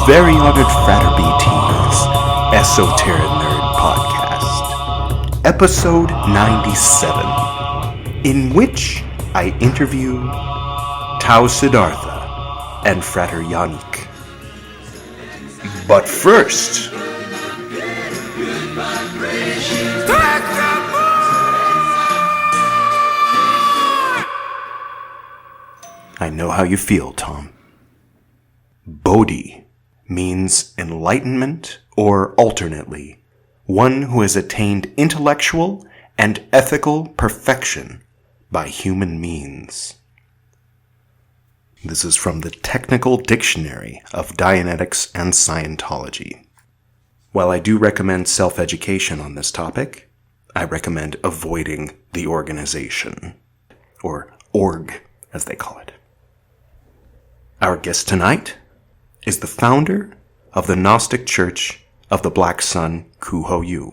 very honored Frater BT's Esoterinerd podcast, episode 97, in which I interview Tao Siddhartha and Frater Yannick. But first, I know how you feel, Tom. Bodhi means enlightenment, or alternately, one who has attained intellectual and ethical perfection by human means. This is from the Technical Dictionary of Dianetics and Scientology. While I do recommend self-education on this topic, I recommend avoiding the organization, or org, as they call it. Our guest tonight is the founder of the Gnostic Church of the Black Sun, Ho Hu.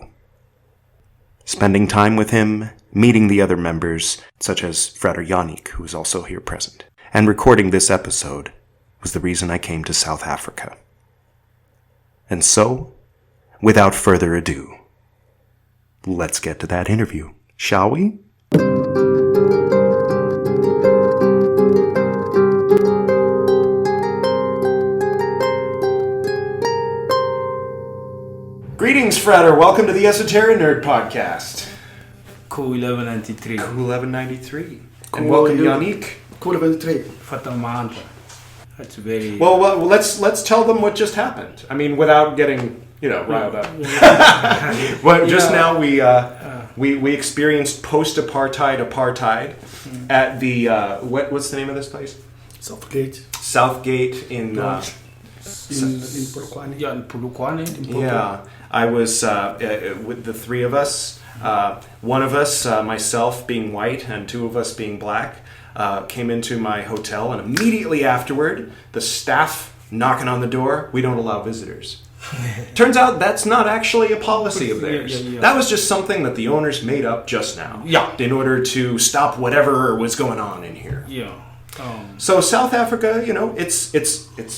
Spending time with him, meeting the other members, such as Frater Yannick, who is also here present, and recording this episode was the reason I came to South Africa. And so, without further ado, let's get to that interview, shall we? Greetings, Frater. Welcome to the Esoterinerd podcast. Cool 1193. Cool 1193. Cool, and welcome, Yannick. Cool 1193. Fatamanta. That's very... Well, let's tell them what just happened. I mean, without getting, riled up. But just now we experienced post-apartheid at the, what's the name of this place? Southgate in Polokwane. Yeah, in Polokwane. Yeah, I was with the three of us. One of us, myself being white and two of us being black, came into my hotel, and immediately afterward, the staff knocking on the door. We don't allow visitors. Turns out that's not actually a policy of theirs. Yeah. That was just something that the owners made up just now. Yeah. In order to stop whatever was going on in here. Yeah. So South Africa, it's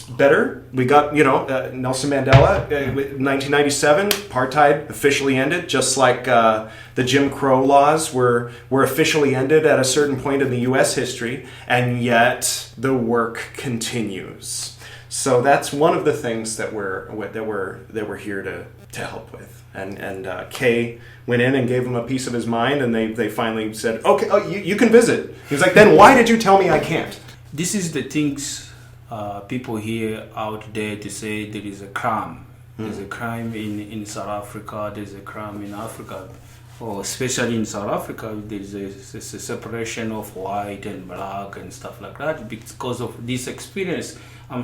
better. We got, Nelson Mandela, 1997, apartheid officially ended, just like the Jim Crow laws were officially ended at a certain point in the U.S. history, and yet the work continues. So that's one of the things that we're here to help with. And Kay went in and gave him a piece of his mind, and they finally said, okay, you can visit. He was like, then why did you tell me I can't? This is the things people hear out there to say there is a crime. There's a crime in South Africa, there's a crime in Africa. Or especially in South Africa, there's a separation of white and black and stuff like that. Because of this experience, I'm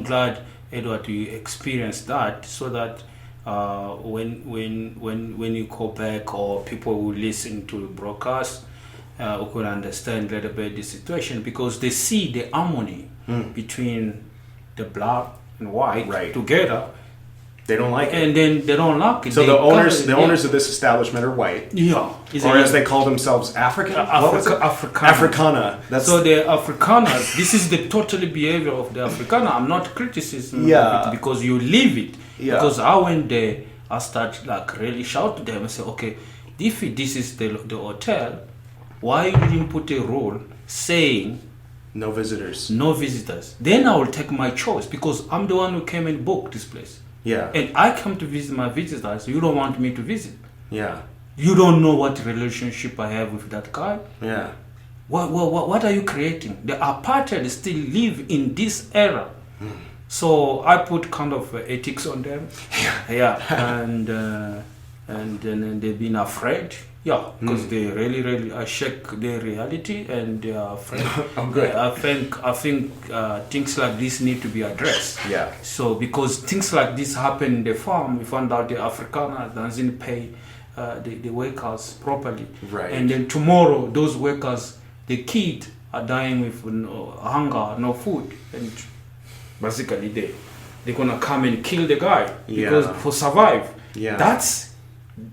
glad, Edward, you experienced that, so that when you go back, or people will listen to the broadcast, who could understand a little bit the situation, because they see the harmony between the black and white together. They don't like it. And then they don't like it. So the owners of this establishment are white. Yeah. Or as they call themselves, African? Africana. So the Afrikaners, this is the totally behavior of the Afrikaner. I'm not criticizing of it, because you live it. Yeah. Because I went there, I start really shout to them and say, okay, if this is the hotel, why you didn't put a rule saying no visitors? No visitors. Then I will take my choice, because I'm the one who came and booked this place. Yeah. And I come to visit my visitors. You don't want me to visit. Yeah. You don't know what relationship I have with that guy. Yeah. What are you creating? The apartheid still live in this era. So I put kind of ethics on them. Yeah. And then they've been afraid. Yeah, because they really shake their reality, and they are afraid. Oh, good. I think things like this need to be addressed. Yeah. So because things like this happen in the farm, we found out the Afrikaner doesn't pay the workers properly. Right. And then tomorrow, those workers, the kids are dying with hunger, no food, and basically they're gonna come and kill the guy because for survive. Yeah. That's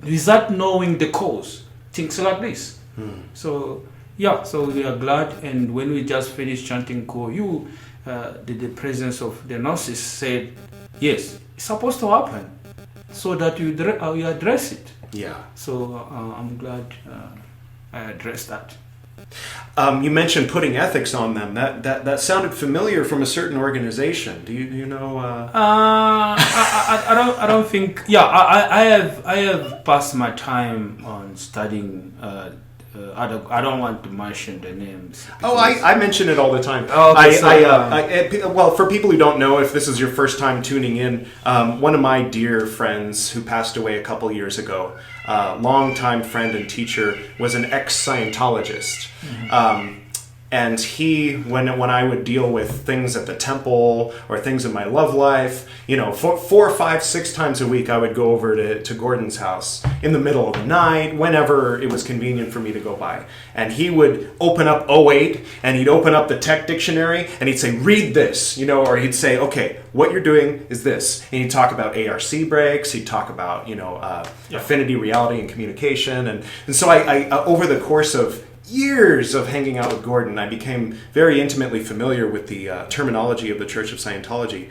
without knowing the cause. Things like this. So we are glad, and when we just finished chanting Ho Hu, the presence of the nurses said, Yes, it's supposed to happen, so that you address it. Yeah. So I'm glad I addressed that. You mentioned putting ethics on them. That sounded familiar from a certain organization. Do you know? I don't think. Yeah, I have passed my time on studying. I don't want to mention the names. Oh, I mention it all the time. Okay, Well, for people who don't know, if this is your first time tuning in, one of my dear friends who passed away a couple years ago, longtime friend and teacher, was an ex-Scientologist. Mm-hmm. And he, when I would deal with things at the temple or things in my love life, 4, 5, 6 times a week, I would go over to Gordon's house in the middle of the night, whenever it was convenient for me to go by. And he would open up 08, and he'd open up the tech dictionary, and he'd say, read this, or he'd say, okay, what you're doing is this. And he'd talk about ARC breaks, he'd talk about, affinity, reality, and communication. And so I over the course of years of hanging out with Gordon, I became very intimately familiar with the terminology of the Church of Scientology.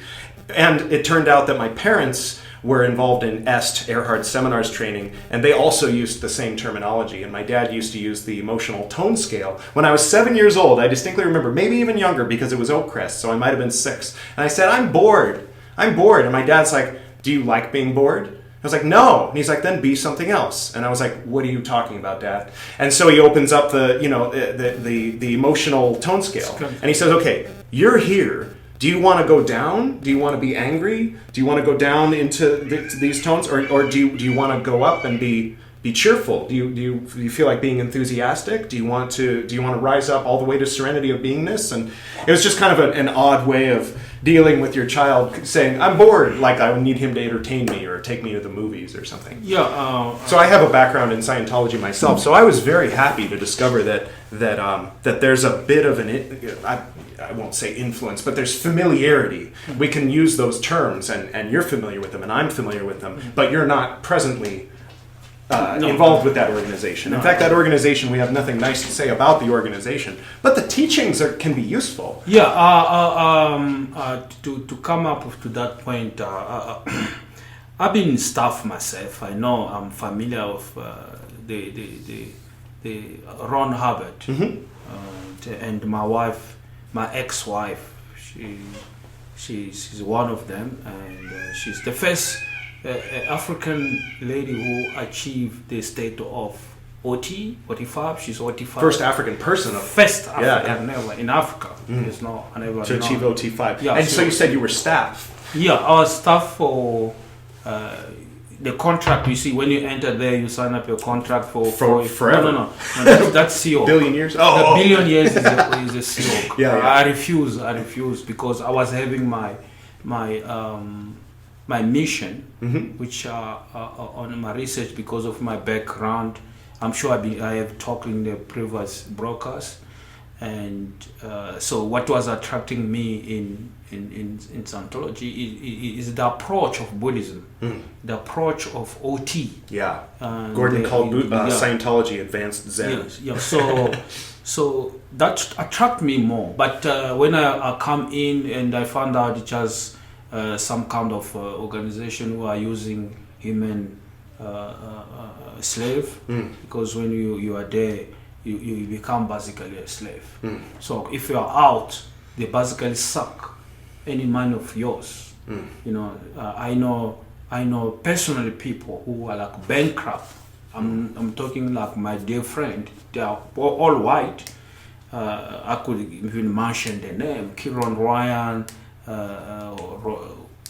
And it turned out that my parents were involved in Erhard Seminars training, and they also used the same terminology. And my dad used to use the emotional tone scale. When I was 7 years old, I distinctly remember, maybe even younger, because it was Oakcrest, so I might have been 6. And I said, I'm bored. And my dad's like, do you like being bored? I was like, no. And he's like, then be something else. And I was like, what are you talking about, Dad? And so he opens up the emotional tone scale. And he says, okay, you're here. Do you want to go down? Do you want to be angry? Do you want to go down into these tones? Or do you want to go up and be cheerful? Do you feel like being enthusiastic? Do you want to rise up all the way to serenity of beingness? And it was just kind of an odd way of dealing with your child saying, I'm bored, like I need him to entertain me or take me to the movies or something. Yeah. So I have a background in Scientology myself, so I was very happy to discover that there's a bit of I won't say influence, but there's familiarity. We can use those terms, and you're familiar with them, and I'm familiar with them, but you're not presently involved with that organization. In fact, that organization, we have nothing nice to say about the organization, but the teachings can be useful. Yeah, to come up to that point, I've been in staff myself. I know I'm familiar with the Ron Hubbard, and my wife, my ex-wife, she's one of them, and she's the first African lady who achieved the state of OT, 45. She's 45. First African person. First African never in Africa. There's no, I never to achieve OT5. Yeah, and so you said you were staff. Yeah, I was staff for the contract. You see, when you enter there, you sign up your contract for forever. No, that's CO. Billion years. A billion years is a CO. Yeah. I refuse because I was having my mission, which on my research, because of my background, I'm sure I have talked in the previous broadcast, and so what was attracting me in Scientology is the approach of Buddhism, the approach of OT. Yeah, Gordon called Scientology advanced Zen. Yes, so that attracted me more. But when I come in and I found out it was some kind of organization who are using human slave, because when you are there, you become basically a slave. So if you are out, they basically suck any money of yours. I know personally people who are like bankrupt. I'm talking like my dear friend. They are all white. I could even mention the name Kieran Ryan.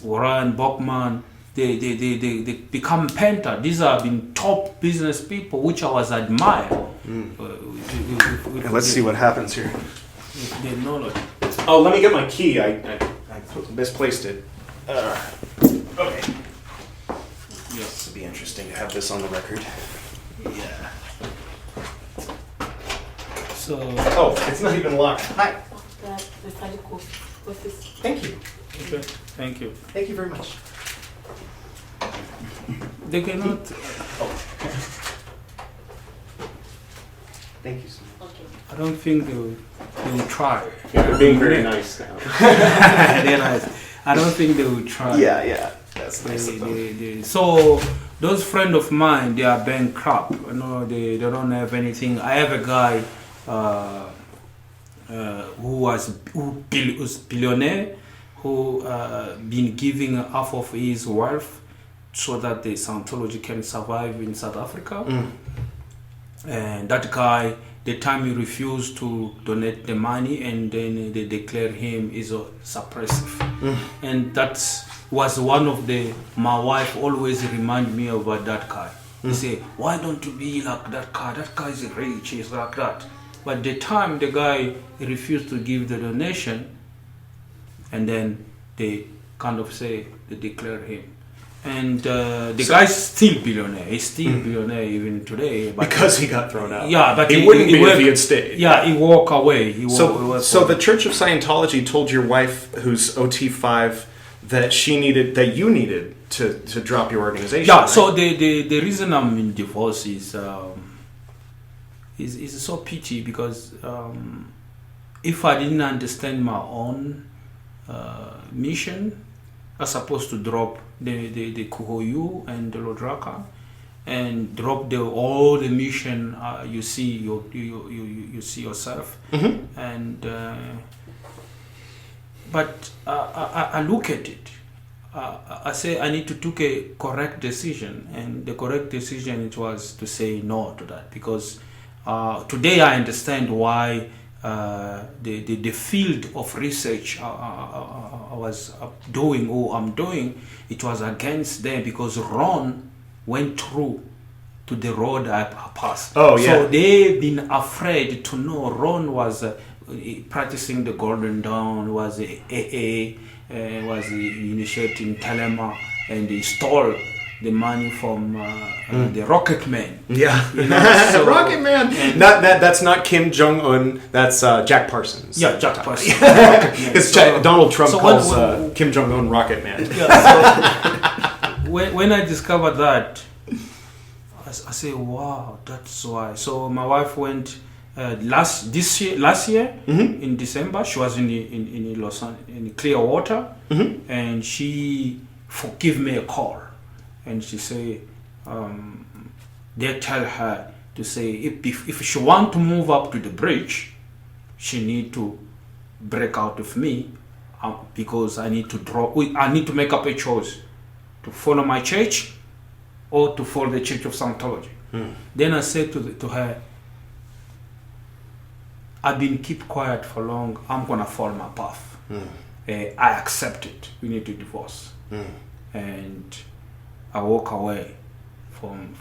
Ryan Bachman, they become painter. These have been top business people, which I was admire. Let's see what happens here. The knowledge. Oh, let me get my key. I misplaced it. Okay. Yes, this will be interesting to have this on the record. Yeah. So. Oh, it's not even locked. Hi. Thank you. Okay. Thank you. Thank you very much. They cannot. Thank you so much. Okay. I don't think they will try. Yeah, they're being very nice now. They're nice. I don't think they will try. Yeah. That's nice of them. So those friends of mine, they are bankrupt. You know, they don't have anything. I have a guy who's billionaire, who been giving half of his wealth so that the Scientology can survive in South Africa. And that guy, the time he refused to donate the money, and then they declare him is a suppressive. And that was one of my wife always remind me about that guy. He say, why don't you be like that guy? That guy is rich, he's like that. But the time the guy refused to give the donation, and then they kind of say, they declare him. And the guy's still billionaire. He's still billionaire even today. But because he got thrown out. Yeah, but he wouldn't be if he had stayed. Yeah, he walked away. So the Church of Scientology told your wife, who's OT5, that you needed to drop your organization. Yeah. Right? So the reason I'm in divorce is so pity, because if I didn't understand my own mission, I was supposed to drop the Ho Hu and the LODRAKA, and drop all the mission you see you see yourself. And but I look at it. I say I need to take a correct decision, and the correct decision it was to say no to that, because today I understand why the field of research I was doing, or I'm doing, it was against them, because Ron went through to the road I passed. Oh yeah. So they've been afraid to know Ron was practicing the Golden Dawn, was AA, was initiating Thelema, and he stole the money from the Rocket Man. Yeah, you know, so, Rocket Man. That's not Kim Jong Un. That's Jack Parsons. Yeah, Jack Parsons. Because Donald Trump calls Kim Jong Un Rocket Man. Yeah, so when I discovered that, I say, wow, that's why. So my wife went last year in December. She was in Clearwater, and she gave me a call. And she say, they tell her to say if she want to move up to the bridge, she need to break out with me, because I need to make up a choice to follow my church or to follow the Church of Scientology. Then I said to her, I've been keep quiet for long. I'm gonna follow my path. I accept it. We need to divorce, and I walk away from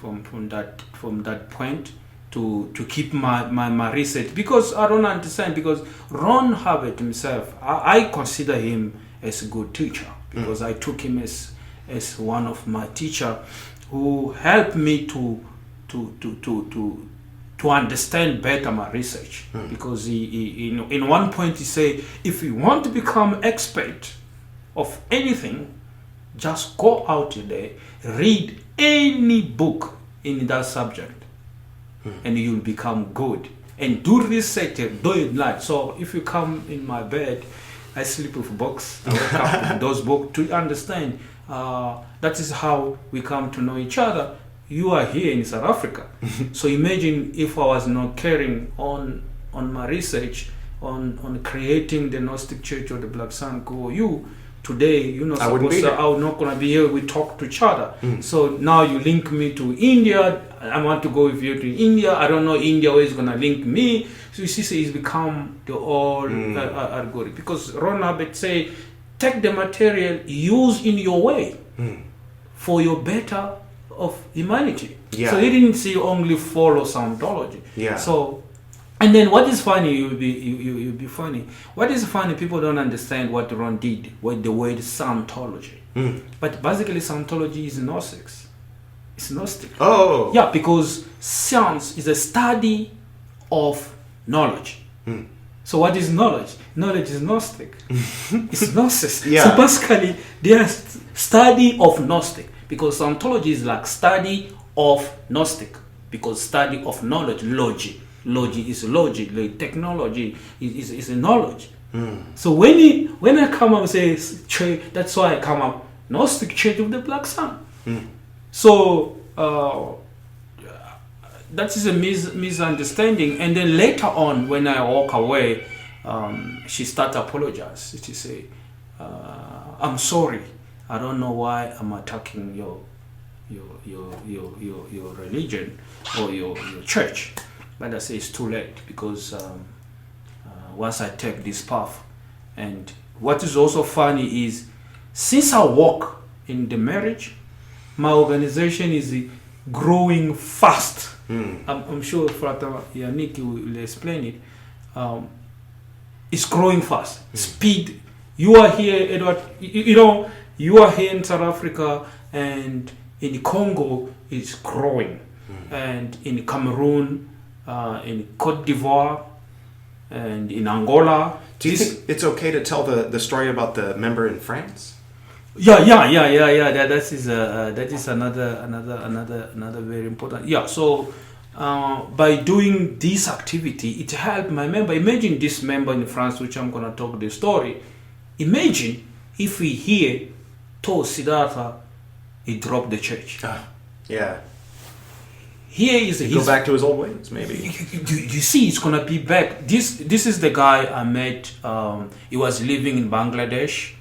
that point to keep my research, because I don't understand, because Ron Hubbard himself, I consider him as a good teacher, because I took him as one of my teacher who helped me to understand better my research, because he in one point he say, if you want to become expert of anything, just go out there, read any book in that subject, and you'll become good. And do research and do it live. So if you come in my bed, I sleep with books. I wake up with those books to understand. That is how we come to know each other. You are here in South Africa. So imagine if I was not carrying on my research on creating the Gnostic Church or the Black Sun Ho Hu. Today, I'm not gonna be here. We talk to each other. So now you link me to India. I want to go with you to India. I don't know India where is gonna link me. So you see, it's become the all algorithm. Because Ron Hubbard say, take the material, use in your way for your better of humanity. Yeah. So he didn't say only follow Scientology. Yeah. So. And then what is funny, you'll be funny. What is funny, people don't understand what Ron did with the word Scientology. But basically Scientology is Gnostics. It's Gnostic. Oh. Yeah, because science is a study of knowledge. So what is knowledge? Knowledge is Gnostic. It's Gnosis. Yeah. So basically they are study of Gnostic, because Scientology is like study of Gnostic, because study of knowledge, logic. Logic is logic. Like technology is a knowledge. So when I come up and say church, that's why I come up Gnostic Church of the Black Sun. So that is a misunderstanding. And then later on, when I walk away, she started apologize. She say, "I'm sorry. I don't know why I'm attacking your religion or your church." But I say it's too late, because once I take this path. And what is also funny is, since I walk in the marriage, my organization is growing fast. I'm sure Frater Yannick will explain it. It's growing fast. Speed. You are here, Edward. You are here in South Africa, and in Congo it's growing, and in Cameroon, in Cote d'Ivoire, and in Angola. Do you think it's okay to tell the story about the member in France? Yeah. That is another very important. Yeah. So by doing this activity, it helped my member. Imagine this member in France, which I'm gonna talk the story. Imagine if we here told Siddhartha he dropped the church. Yeah. Here is go back to his old ways, maybe. You see, it's gonna be back. This is the guy I met. He was living in Bangladesh,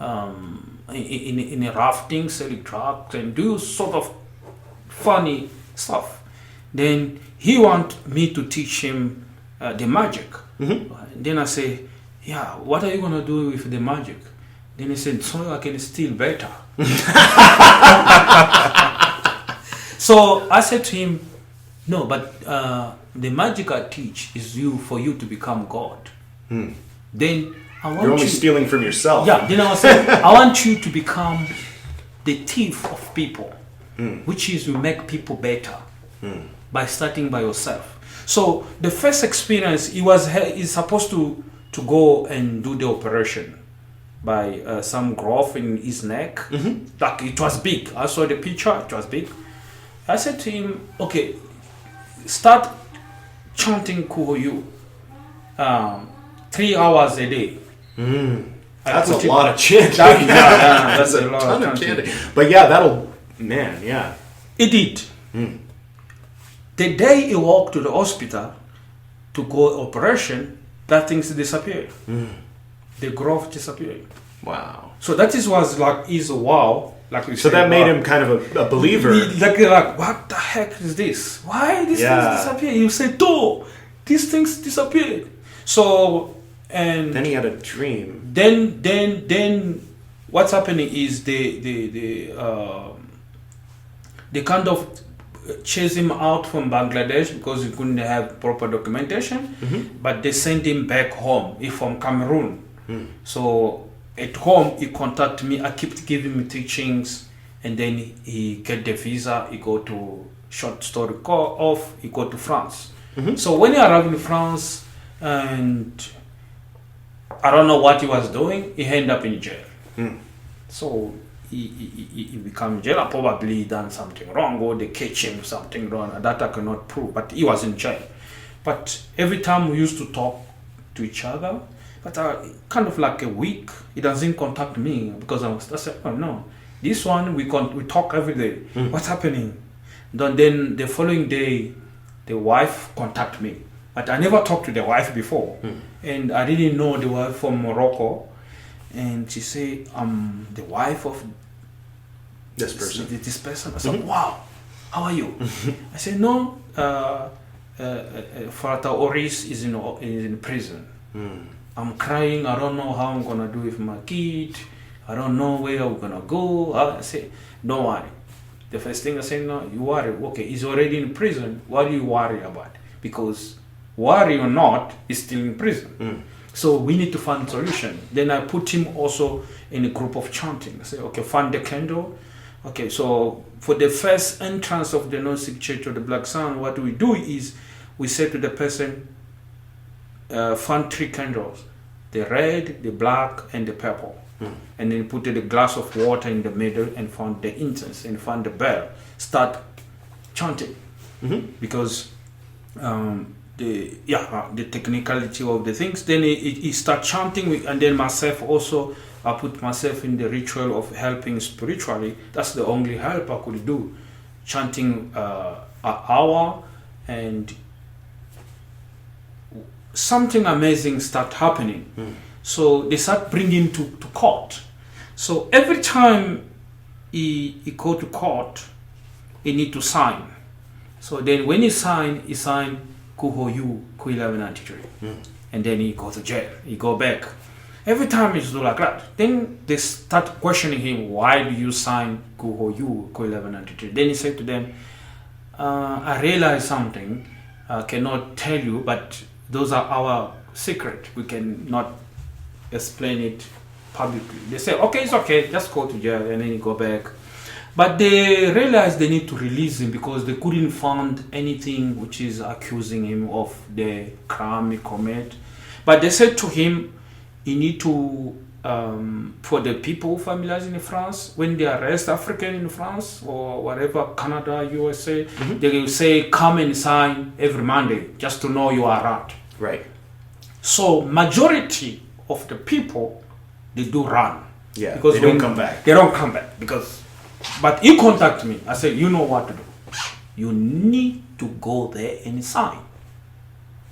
in a rafting, selling drugs, and do sort of funny stuff. Then he want me to teach him the magic. Then I say, "Yeah, what are you gonna do with the magic?" Then he said, "So I can steal better." So I said to him, "No, but the magic I teach is for you to become God." Then I want You're only stealing from yourself. Yeah. Then I say, "I want you to become the thief of people, which is to make people better by starting by yourself." So the first experience, he's supposed to go and do the operation by some growth in his neck. Like, it was big. I saw the picture. It was big. I said to him, "Okay, start chanting Ho Hu 3 hours a day." That's a lot of chanting. That's a lot ton of of chanting. chanting. But yeah, yeah. It did. The day he walked to the hospital to go operation, that things disappeared. The growth disappeared. Wow. So that was like, wow. Like we so say, that made wow. him kind of a believer. Like, what the heck is this? Why these things disappear? You say, "No, these things disappeared." So, and then he had a dream. Then what's happening is they kind of chase him out from Bangladesh because he couldn't have proper documentation, but they send him back home. He's from Cameroon. So at home, he contacted me. I kept giving him teachings, and then he get the visa. He go to short story off. He go to France. So when he arrived in France, and I don't know what he was doing, he ended up in jail. So he became jail. Probably done something wrong, or they catch him something wrong. That I cannot prove, but he was in jail. But every time we used to talk to each other, but kind of like a week, he doesn't contact me because I said, "Oh no, this one we talk every day. What's happening?" Then the following day, the wife contact me, but I never talked to the wife before, and I didn't know the wife from Morocco, and she said, "I'm the wife of this person." This person. I said, "Wow, how are you?" I said, "No, Frater Oris is in prison. I'm crying. I don't know how I'm gonna do with my kid. I don't know where we're gonna go." I say, "Don't worry." The first thing I say, "No, you worry. Okay, he's already in prison. What do you worry about? Because worry or not, he's still in prison. So we need to find a solution." Then I put him also in a group of chanting. I say, "Okay, find the candle." Okay, so for the first entrance of the Gnostic Church of the Black Sun, what we do is we say to the person, find 3 candles, the red, the black, and the purple. And then put a glass of water in the middle and find the incense and find the bell. Start chanting. Because the technicality of the things. Then he start chanting, and then myself also, I put myself in the ritual of helping spiritually. That's the only help I could do, chanting an hour, and something amazing start happening. So they start bringing to court. So every time he go to court, he need to sign. So then when he sign Ho Hu 1193, and then he go to jail. He go back. Every time he's do like that. Then they start questioning him. Why do you sign Ho Hu 1193? Then he said to them, I realized something. I cannot tell you, but those are our secret. We cannot explain it publicly. They say, okay, it's okay, just go to jail, and then you go back. But they realized they need to release him because they couldn't find anything which is accusing him of the crime he committed. But they said to him, you need to, for the people familiar in France, when they arrest African in France or whatever, Canada, USA, they will say, come and sign every Monday just to know you are right. Right. So majority of the people, they do run. Yeah, because they don't come back. They don't come back because, but he contacted me. I said, you know what to do. You need to go there and sign.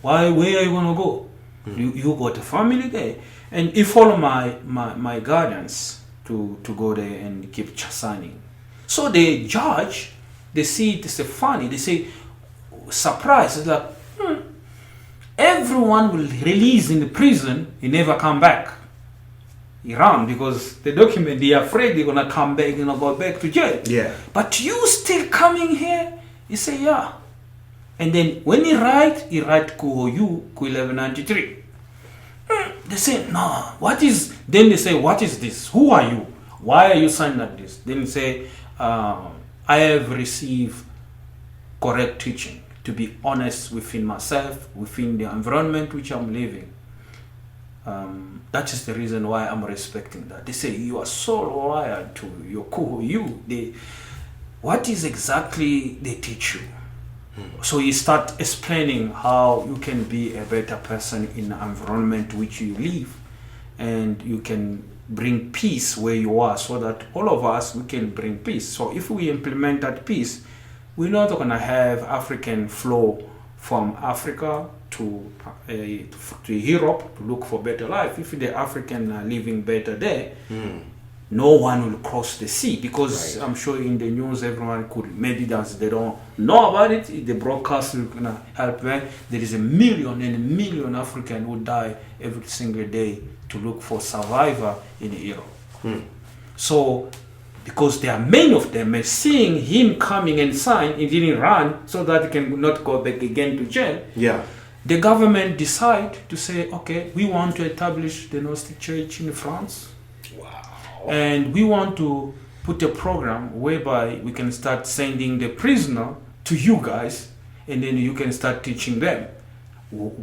Where are you gonna go? You got a family there, and he follow my guidance to go there and keep signing. So the judge, they see it as funny. They say, surprise. It's like, everyone will release in the prison. He never come back. He ran because the document, they are afraid they're gonna come back and go back to jail. Yeah. But you still coming here? He say, yeah. And then when he write Ho Hu 1193. They say, no, what is, then they say, what is this? Who are you? Why are you signing like this? Then they say, I have received correct teaching to be honest within myself, within the environment which I'm living. That is the reason why I'm respecting that. They say, you are so loyal to your Ho Hu. What is exactly they teach you? So you start explaining how you can be a better person in the environment which you live, and you can bring peace where you are, so that all of us, we can bring peace. So if we implement that peace, we're not going to have African flow from Africa to Europe to look for better life. If the African are living better there, no one will cross the sea, because I'm sure in the news everyone could, maybe they don't know about it. If the broadcast is going to help them, there is 1 million and 1 million Africans who die every single day to look for survivor in Europe. So, because there are many of them, and seeing him coming and sign, he didn't run so that he can not go back again to jail. Yeah. The government decide to say, okay, we want to establish the Gnostic Church in France. And we want to put a program whereby we can start sending the prisoner to you guys, and then you can start teaching them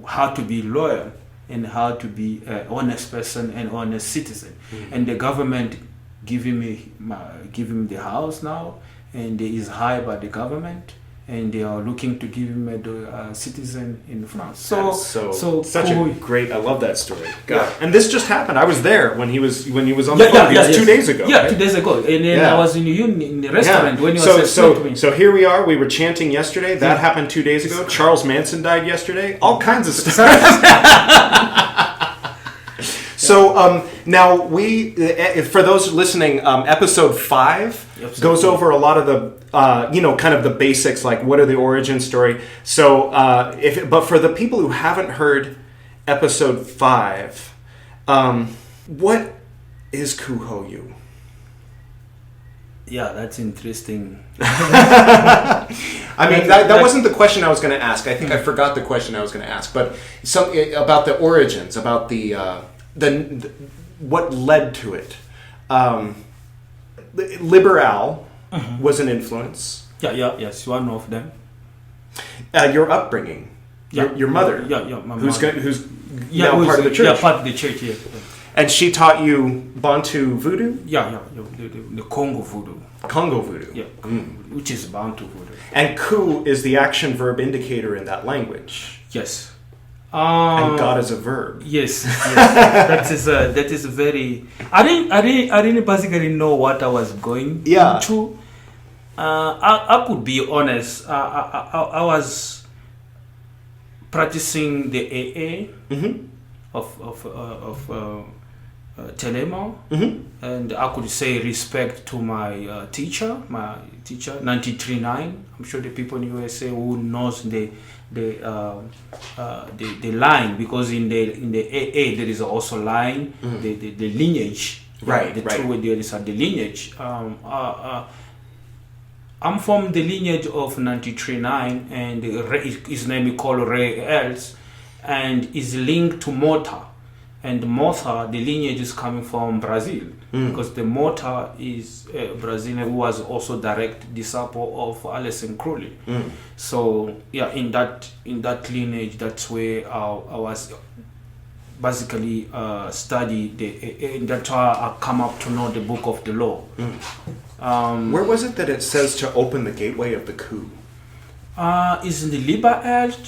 how to be loyal and how to be an honest person and honest citizen. And the government give him the house now, and he is hired by the government, and they are looking to give him a citizen in France. So such cool. a great. I love that story. God. And this just happened. I was there when he was on the phone. It was 2 days ago. Yeah, right? 2 days ago, and then I was in the restaurant when he was to me. So here we are. We were chanting yesterday. That happened 2 days ago. Charles Manson died yesterday. All kinds of stuff. So now for those listening, episode 5 goes over a lot of the, kind of the basics, like what are the origin story. So, but for the people who haven't heard episode 5, what is Ho Hu? Yeah, that's interesting. I mean, that wasn't the question I was going to ask. I think I forgot the question I was going to ask. But about the origins, about the what led to it. Liberal was an influence. Yes, one of them. Your upbringing, your mother, my who's now part of the church. Yeah, part of the church. Yeah. And she taught you Bantu voodoo. The Congo voodoo. Congo voodoo. Yeah, which is Bantu voodoo. And ku is the action verb indicator in that language. Yes. And God is a verb. Yes, yes. That is a very. I didn't basically know what I was going into. I could be honest. I was practicing the AA of Thelema, and I could say respect to my teacher, 93.9. I'm sure the people in USA who knows the line, because in the AA there is also line, the lineage, right? True there is the lineage. I'm from the lineage of 93.9, and his name is called Ray Els, and is linked to Mota. And Mota, the lineage is coming from Brazil, because the Mota is Brazilian, who was also direct disciple of Alison Crowley. So yeah, in that lineage, that's where I was basically studied, and that's how I come up to know the Book of the Law. Where was it that it says to open the gateway of the coup? Is in the Liber Act,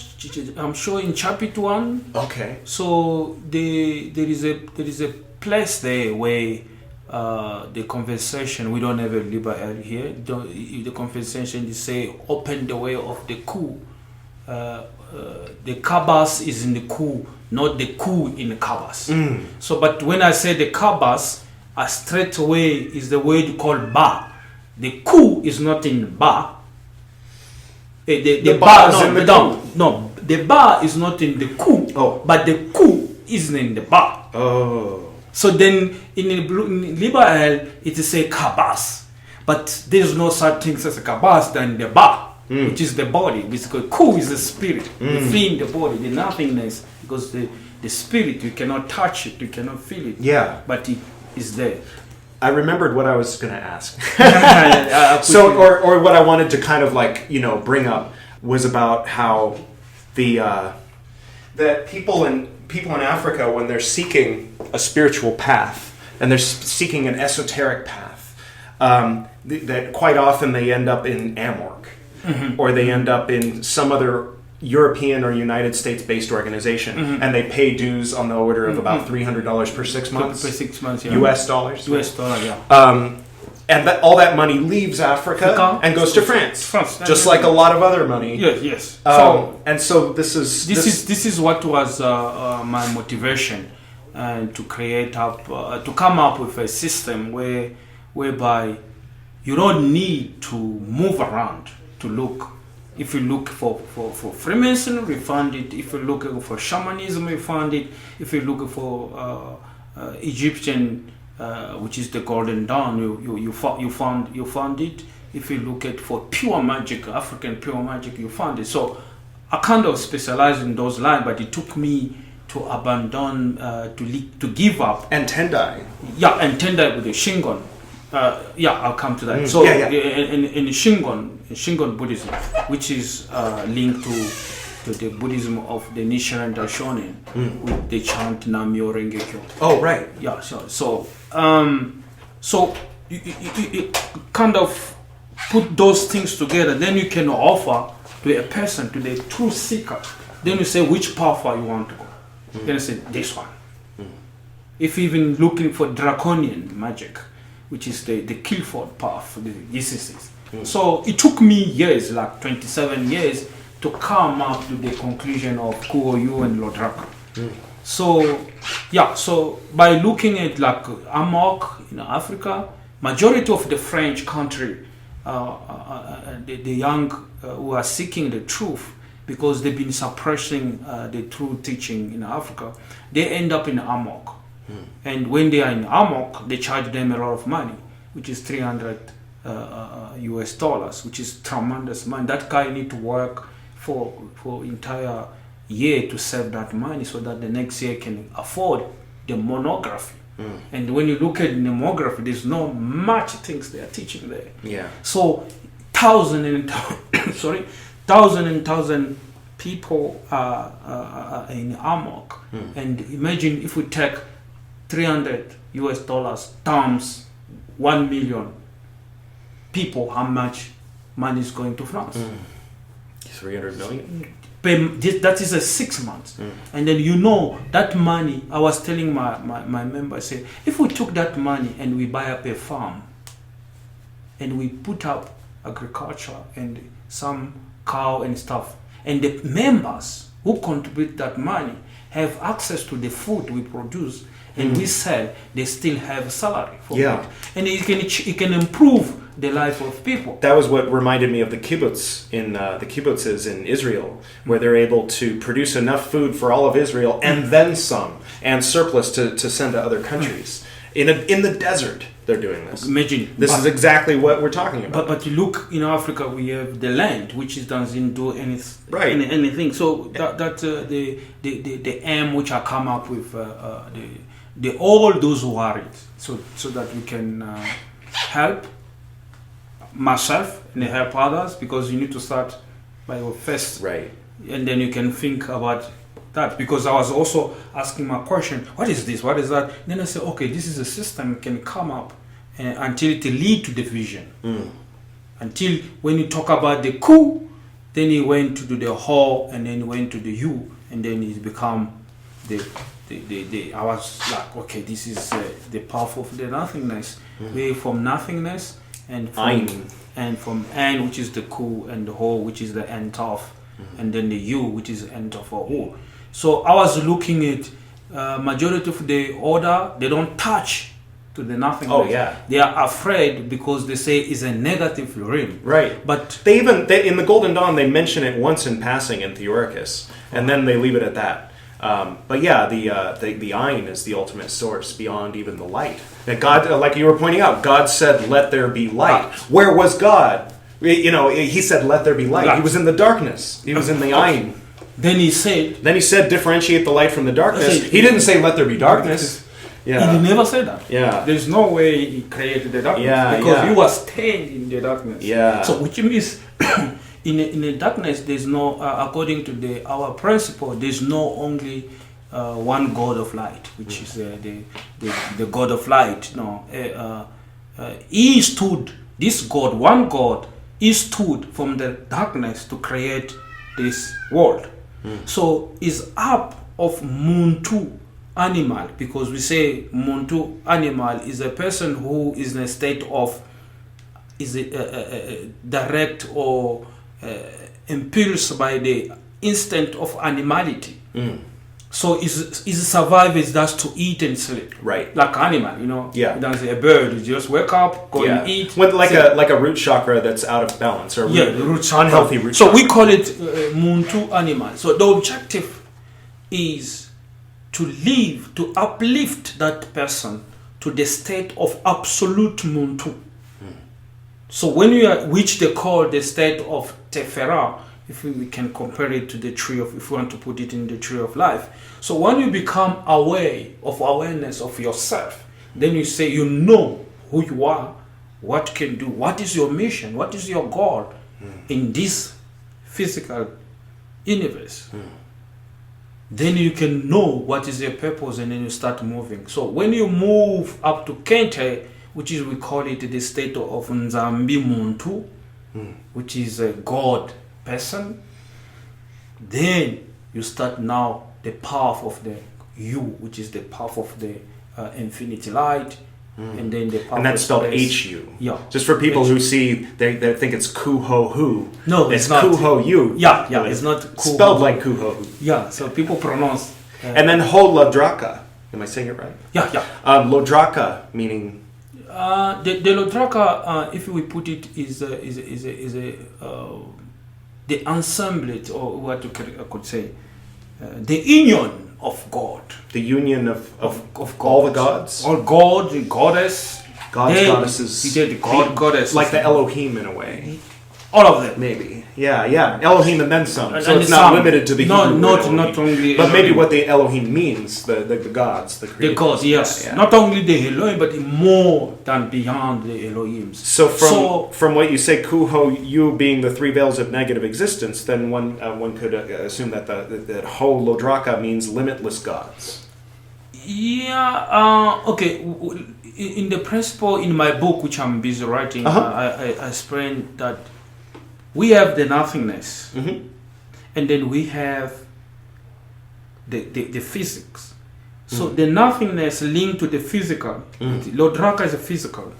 I'm sure in chapter 1. Okay. So there is a place there where the conversation, we don't have a Liber Act here. The conversation is say open the way of the coup. The Kabas is in the coup, not the coup in the Kabas. So, but when I say the Kabas, straight away is the word called Ba. The coup is not in Ba. The bar is in the no, the bar is not in the coup, but the coup is in the bar. So then in Liber it is a kabas, but there is no such thing as a kabas than the bar, which is the body. Because coup is the spirit, the feeling, the body, the nothingness, because the spirit, you cannot touch it, you cannot feel it. Yeah, but it is there. I remembered what I was going to ask. So, or what I wanted to kind of like, bring up was about how that people in Africa, when they're seeking a spiritual path and they're seeking an esoteric path, that quite often they end up in Amorc, or they end up in some other European or United States-based organization, and they pay dues on the order of about $300 per 6 months. Per 6 months, yeah. US dollars. US dollar, yeah. And all that money leaves Africa and goes to France, just like a lot of other money. Yes. So this is what was my motivation, to come up with a system whereby you don't need to move around to look. If you look for Freemasonry, we found it. If you're looking for shamanism, we found it. If you're looking for Egyptian, which is the Golden Dawn, you found it. If you look at for pure magic, African pure magic, you found it. So I kind of specialized in those lines, but it took me to abandon, to give up. And Tendai. Yeah, and Tendai with the Shingon. I'll come to that. So in Shingon Buddhism, which is linked to the Buddhism of the Nichiren Daishonin, with the chant Nam-myo Renge-kyo. Oh, right. Yeah, so you kind of put those things together, then you can offer to a person, to the true seeker. Then you say which path you want to go. Then you say this one. If you're even looking for draconian magic, which is the Kilford path, the ECCs. So it took me years, like 27 years, to come up to the conclusion of Ho Hu and LODRAKA. So by looking at like Amok in Africa, majority of the French country, the young who are seeking the truth, because they've been suppressing the true teaching in Africa, they end up in Amok. And when they are in Amok, they charge them a lot of money, which is $300 US dollars, which is tremendous money. That guy need to work for entire year to save that money, so that the next year can afford the monography. And when you look at the monography, there's no much things they are teaching there. Yeah. So thousand and thousand people are in Amok. And imagine if we take $300 US dollars times 1 million people, how much money is going to France? 300 million? that is a 6 months. And then that money, I was telling my member, I said, if we took that money and we buy up a farm and we put up agriculture and some cow and stuff, and the members who contribute that money have access to the food we produce and we sell, they still have salary for it. And it can improve the life of people. That was what reminded me of the kibbutz the kibbutzes in Israel, where they're able to produce enough food for all of Israel and then some, and surplus to send to other countries. In the desert, they're doing this. Imagine. This is exactly what we're talking about. But you look, in Africa, we have the land, which doesn't do anything. Right. Anything. So the aim which I come up with, all those worries, so that we can help myself and help others, because you need to start by your first, right, and then you can think about that. Because I was also asking my question, what is this, what is that? Then I said, okay, this is a system can come up until it lead to the vision. Until when you talk about the Ku, then he went to do the Ho, and then he went to the U, and then it become the I was like, okay, this is the path of the nothingness. Way from nothingness and from N, which is the Ku, and the Ho, which is the end of, and then the U, which is end of a whole. So I was looking at majority of the order, they don't touch to the nothingness. Oh yeah, they are afraid because they say it's a negative realm. Right, but they in the Golden Dawn they mention it once in passing in Theoricus, and then they leave it at that. But yeah, the Ein is the ultimate source beyond even the light. That God, like you were pointing out, God said, "Let there be light." Where was God? He said, "Let there be light." He was in the darkness. He was in the Ein. Then he said, "Differentiate the light from the darkness." He didn't say, "Let there be darkness." Yeah. He never said that. Yeah. There's no way he created the darkness because he was staying in the darkness. Yeah. So which means in the darkness there's no according to our principle there's no only one God of light, which is the God of light. No, he stood, this God, one God, he stood from the darkness to create this world. So is up of Muntu animal, because we say Muntu animal is a person who is in a state of direct or impulsed by the instinct of animality. So is survive is just to eat and sleep, right? Like animal, Yeah. That's a bird. You just wake up, go and eat. Like a root chakra that's out of balance, or root chakra. Unhealthy root so chakra. we call it Muntu animal. So the objective is to uplift that person to the state of absolute Muntu. So when you are, which they call the state of Tefera, if we can compare it to the tree of, if we want to put it in the tree of life. So when you become aware of awareness of yourself, then you say you know who you are, what you can do, what is your mission, what is your goal in this physical universe. Then you can know what is your purpose, and then you start moving. So when you move up to Kente, which is, we call it the state of Nzambi Muntu, which is a God person, then you start now the path of the You, which is the path of the infinity light, and then the path, and that's spelled space. HU. Yeah. Just for people H-U. who see, they think it's Ku Ho Hu. No, it's not. Ku Ho Yu. Yeah, it's not spelled like Ku Ho Hu. Yeah, so people pronounce. And then Ho LODRAKA. Am I saying it right? Yeah. LODRAKA meaning. The LODRAKA, if we put it, is the ensemble, or what I could say, the union of God. The union of God. all the gods? All God, the goddess. Goddesses. He did the God, goddess. Like the Elohim in a way. All of them. Maybe. Yeah. Elohim and then some. So And it's not some. limited to the No, Hebrew not Elohim. only But maybe Elohim. what the Elohim means, the gods, the The creators. gods, yes. Yeah. Not only the Elohim, but more than beyond the Elohims. So from what you say, Ku Ho Yu being the three veils of negative existence, then one could assume that that Ho LODRAKA means limitless gods. Yeah, okay. In the principle, in my book, which I'm busy writing, I explain that we have the nothingness, and then we have the physics. So the nothingness linked to the physical. Lodraka is a physical,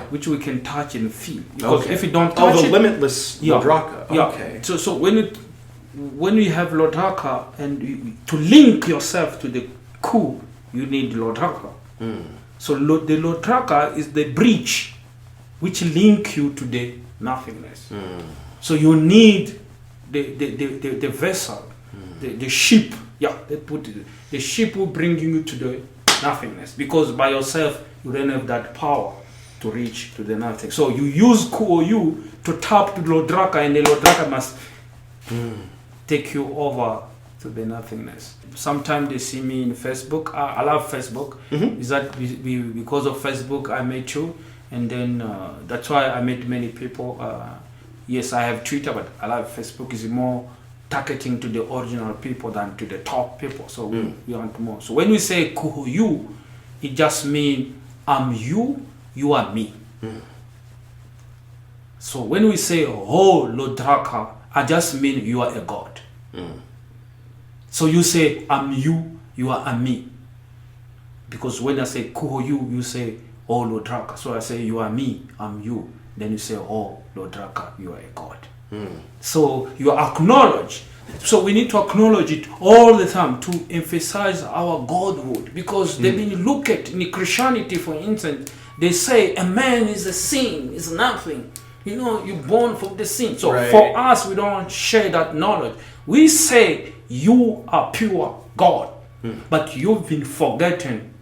which we can touch and feel. Because if you don't touch it, limitless Lodraka. Yeah. Okay. So when you have Lodraka and to link yourself to the Ku, you need Lodraka. So the Lodraka is the bridge which link you to the nothingness. So you need the vessel, the ship. Yeah, they put it. The ship will bring you to the nothingness, because by yourself you don't have that power to reach to the nothing. So you use Ku to tap to Lodraka, and the Lodraka must take you over to the nothingness. Sometimes they see me in Facebook. I love Facebook. Is that because of Facebook I met you, and then that's why I met many people. Yes, I have Twitter, but I love Facebook. Is more targeting to the original people than to the top people. So we want more. So when we say Ho Hu, it just means I'm you, you are me. So when we say Ho LODRAKA, I just mean you are a god. So you say I'm you, you are me. Because when I say Ho Hu, you say Ho LODRAKA. So I say you are me, I'm you. Then you say Ho LODRAKA, you are a god. So you acknowledge. So we need to acknowledge it all the time to emphasize our godhood, because they've been looked at in Christianity, for instance. They say a man is a sin, is nothing. You know, you're born from the sin. So for us, we don't share that knowledge. We say you are pure God, but you've been forgetting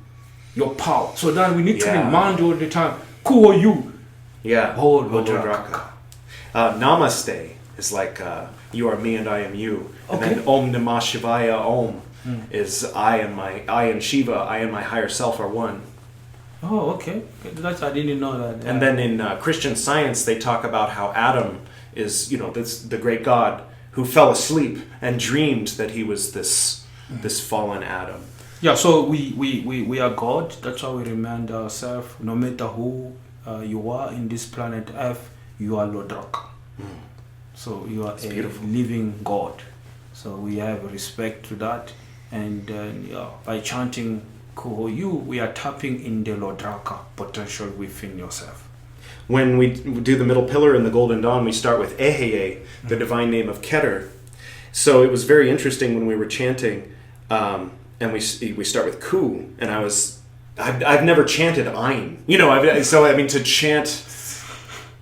your power. So then we need to remind you all the time, Ho Hu. Ho LODRAKA. Namaste is like you are me and I am you. And then Om Namah Shivaya Om is I and Shiva, I and my higher self are one. Oh, okay. That's, I didn't know that. And then in Christian Science, they talk about how Adam is, the great God who fell asleep and dreamed that he was this fallen Adam. Yeah, so we are God. That's how we remind ourselves. No matter who you are in this planet Earth, you are LODRAKA. So you are a living God. So we have respect to that. And by chanting Ho Hu, we are tapping in the LODRAKA potential within yourself. When we do the middle pillar in the Golden Dawn, we start with Eheye, the divine name of Keter. So it was very interesting when we were chanting, and we start with Ku, and I've never chanted Ein. To chant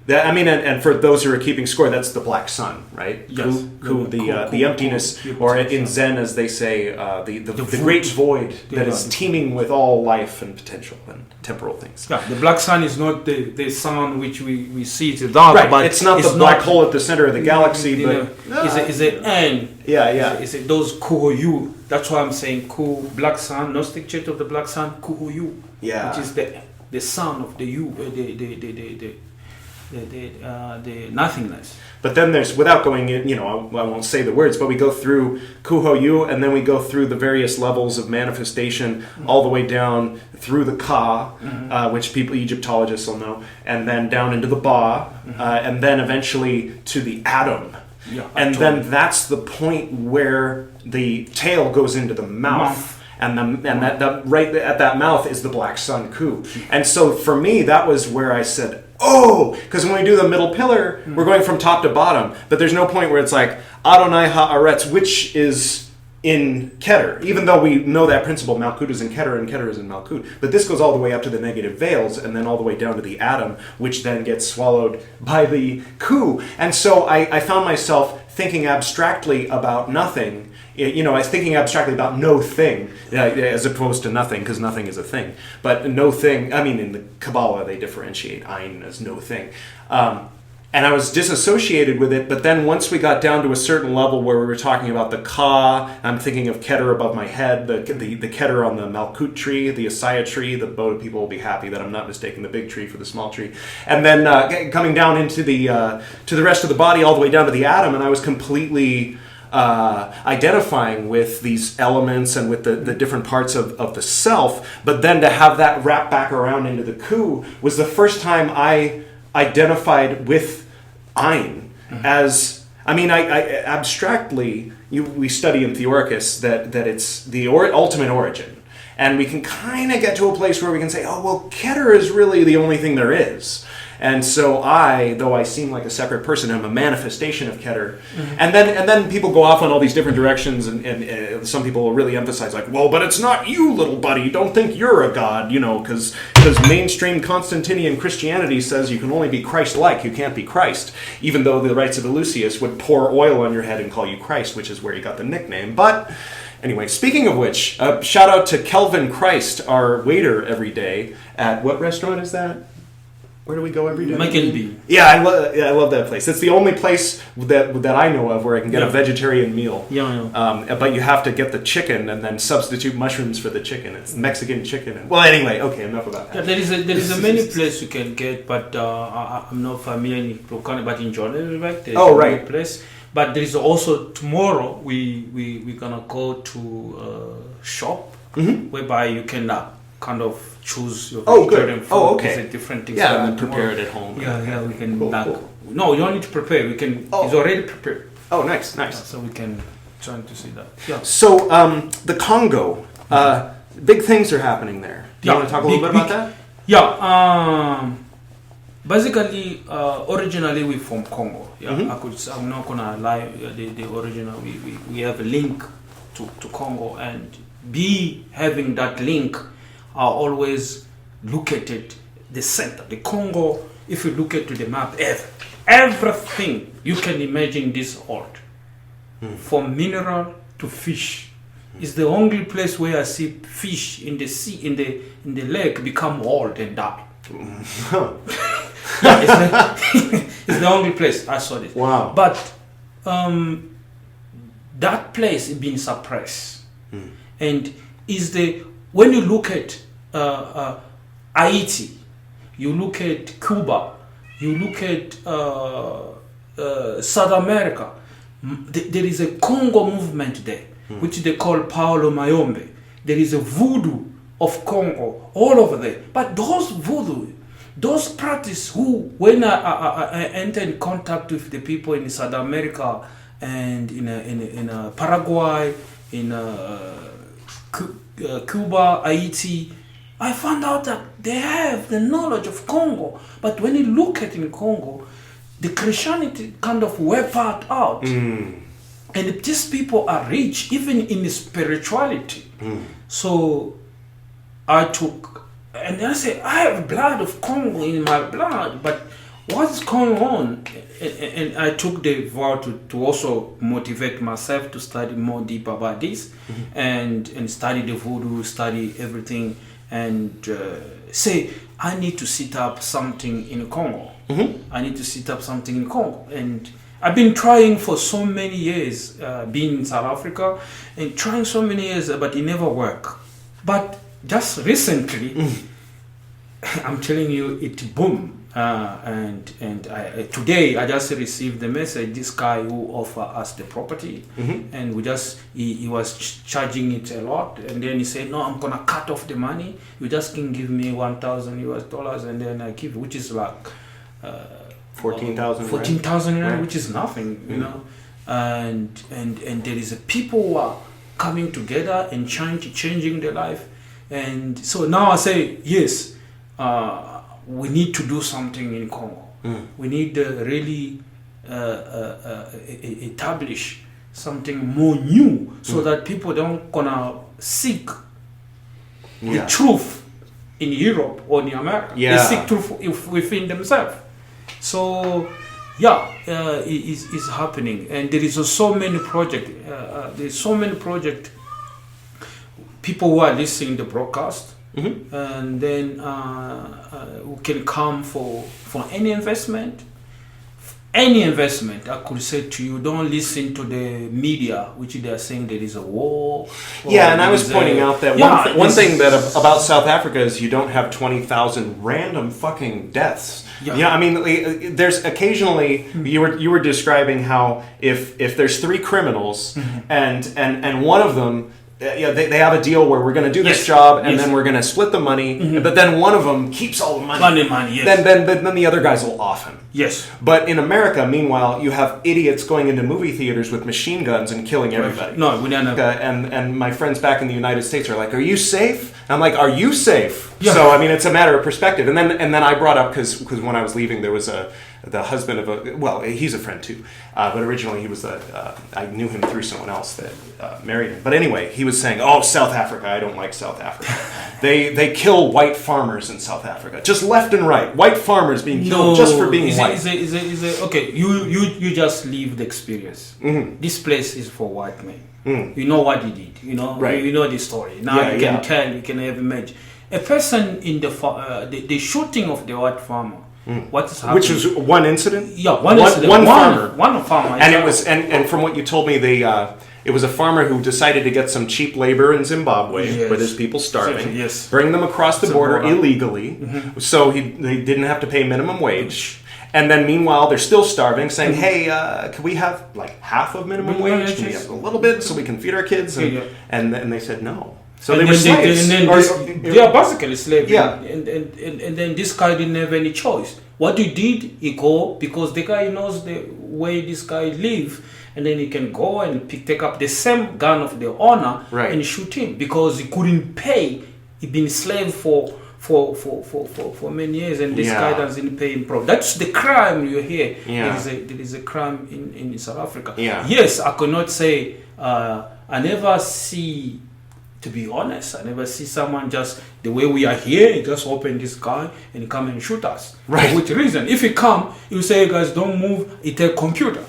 that, and for those who are keeping score, that's the black sun, right? Yes. Ku, the emptiness, or in Zen, as they say, the great void that is teeming with all life and potential and temporal things. Yeah, the black sun is not the sun which we see. It's dark, right. but it's not the black hole at the center of the galaxy, but it's an end. Yeah. It's those Ho Hu. That's why I'm saying Ku, black sun, Gnostic church of the black sun, Ho Hu. Yeah. Which is the sun of the you, the nothingness. But then there's, without going in, I won't say the words, but we go through Ho Hu, and then we go through the various levels of manifestation, all the way down through the Ka, which Egyptologists will know, and then down into the Ba, and then eventually to the Atom. Yeah, and then that's the point where the tail goes into the mouth. And that right at that mouth is the black sun Ku. And so for me, that was where I said, because when we do the middle pillar, we're going from top to bottom, but there's no point where it's like Adonai Haaretz, which is in Keter, even though we know that principle, Malkut is in Keter and Keter is in Malkut. But this goes all the way up to the negative veils and then all the way down to the Atom, which then gets swallowed by the Ku. And so I found myself thinking abstractly about nothing. I was thinking abstractly about no thing, as opposed to nothing, because nothing is a thing. But no thing, in the Kabbalah, they differentiate Ein as no thing. And I was disassociated with it, but then once we got down to a certain level where we were talking about the Ka, I'm thinking of Keter above my head, the Keter on the Malkut tree, the Asaya tree, the Bodhi people will be happy that I'm not mistaking the big tree for the small tree. And then coming down into to the rest of the body, all the way down to the Atom, and I was completely identifying with these elements and with the different parts of the self, but then to have that wrap back around into the Ku was the first time I identified with Ein as, I abstractly we study in Theoricus that it's the ultimate origin. And we can kind of get to a place where we can say, oh, well, Keter is really the only thing there is. And so though I seem like a separate person, I'm a manifestation of Keter. Mm-hmm. And then people go off on all these different directions, and some people will really emphasize, like, well, but it's not you, little buddy. Don't think you're a god, because mainstream Constantinian Christianity says you can only be Christ-like, you can't be Christ. Even though the Rites of Eleusis would pour oil on your head and call you Christ, which is where you got the nickname. But anyway, speaking of which, shout out to Kelvin Christ, our waiter every day at, what restaurant is that? Where do we go every day? McKinley. Yeah, I love that place. It's the only place that I know of where I can get a vegetarian meal. Yeah. But you have to get the chicken and then substitute mushrooms for the chicken. It's Mexican chicken. Well, anyway, okay, enough about that. Yeah, there is a many place you can get, but I'm not familiar in Brooklyn, but in Jordan, right? There's a place. But there is also tomorrow we're gonna go to a shop whereby you can kind of choose your vegetarian food. Oh, okay. It's different things. Yeah, and then prepare it at home. Yeah, we can. Cool. No, you don't need to prepare. We can. It's already prepared. Oh, nice. So we can try to see that. Yeah. So the Congo, big things are happening there. Do you want to talk a little bit about that? Yeah. Basically, originally we're from Congo. Yeah. I'm not gonna lie. The original we have a link to Congo, and having that link. Are always located the center. The Congo, if you look at the map, everything you can imagine this earth, from mineral to fish, is the only place where I see fish in the sea, in the lake, become old and die. It's the only place I saw this. Wow. But that place is being suppressed, and when you look at Haiti, you look at Cuba, you look at South America, there is a Congo movement there, which they call Paolo Mayombe. There is a voodoo of Congo all over there. But those voodoo, those practice who, when I enter in contact with the people in South America and in Paraguay, in Cuba, Haiti, I found out that they have the knowledge of Congo. But when you look at in Congo, the Christianity kind of wiped out. And these people are rich, even in spirituality. So I took, and I said, I have blood of Congo in my blood, but what's going on? And I took the vow to also motivate myself to study more deep about this, and study the voodoo, study everything, and say, I need to set up something in Congo. I need to set up something in Congo. And I've been trying for so many years, being in South Africa, and trying so many years, but it never worked. But just recently, I'm telling you, it boomed. Today I just received the message. This guy who offered us the property, and he was charging it a lot, and then he said, "No, I'm gonna cut off the money. You just can give me $1,000, and then I give," which is like 14,000. 14,000, right? Which is nothing, you know. And there is a people who are coming together and changing their life, and so now I say yes. We need to do something in Congo. We need to really establish something more new, so that people don't gonna seek the truth in Europe or in America. They seek truth within themselves. So it's happening, and there is so many projects. There's so many projects. People who are listening to the broadcast. And then who can come for any investment. Any investment, I could say to you, don't listen to the media, which they are saying there is a war. Yeah, and I was pointing out that one thing about South Africa is you don't have 20,000 random fucking deaths. Yeah, I mean, there's occasionally you were describing how if there's three criminals and one of them they have a deal where we're going to do this job and then we're going to split the money, but then one of them keeps all the money. Money, yes. Then the other guys will off him. Yes. But in America, meanwhile, you have idiots going into movie theaters with machine guns and killing everybody. No, we don't have. And my friends back in the United States are like, "Are you safe?" And I'm like, "Are you safe?" Yeah. So I mean, it's a matter of perspective. And then I brought up because when I was leaving, there was the husband of he's a friend too, but originally he was I knew him through someone else that married him. But anyway, he was saying, "Oh, South Africa, I don't like South Africa. They kill white farmers in South Africa, just left and right. White farmers being killed just for being white." Okay, you just live the experience. Mm-hmm. This place is for white men. You know what he did. You know, right. You know the story. Now you can tell. You can have image. A person in the shooting of the white farmer. What is happening? Which was one incident. Yeah, one incident. One farmer. One farmer. And it was and from what you told me, it was a farmer who decided to get some cheap labor in Zimbabwe, where there's people starving. Yes. Bring them across the border illegally, so they didn't have to pay minimum wage. And then meanwhile, they're still starving, saying, "Hey, can we have like half of minimum wage? Can we have a little bit so we can feed our kids?" And they said no. So they were slaves. They are basically slaves. Yeah. And then this guy didn't have any choice. What he did, he go because the guy knows the way this guy live, and then he can go and take up the same gun of the owner and shoot him because he couldn't pay. He'd been slave for many years, and this guy doesn't pay him properly. That's the crime you hear. Yeah. There is a crime in South Africa. Yeah. Yes, I cannot say I never see. To be honest, I never see someone just the way we are here, just open this guy and come and shoot us. Right. For which reason? If he come, you say, "Hey guys, don't move." It a computer.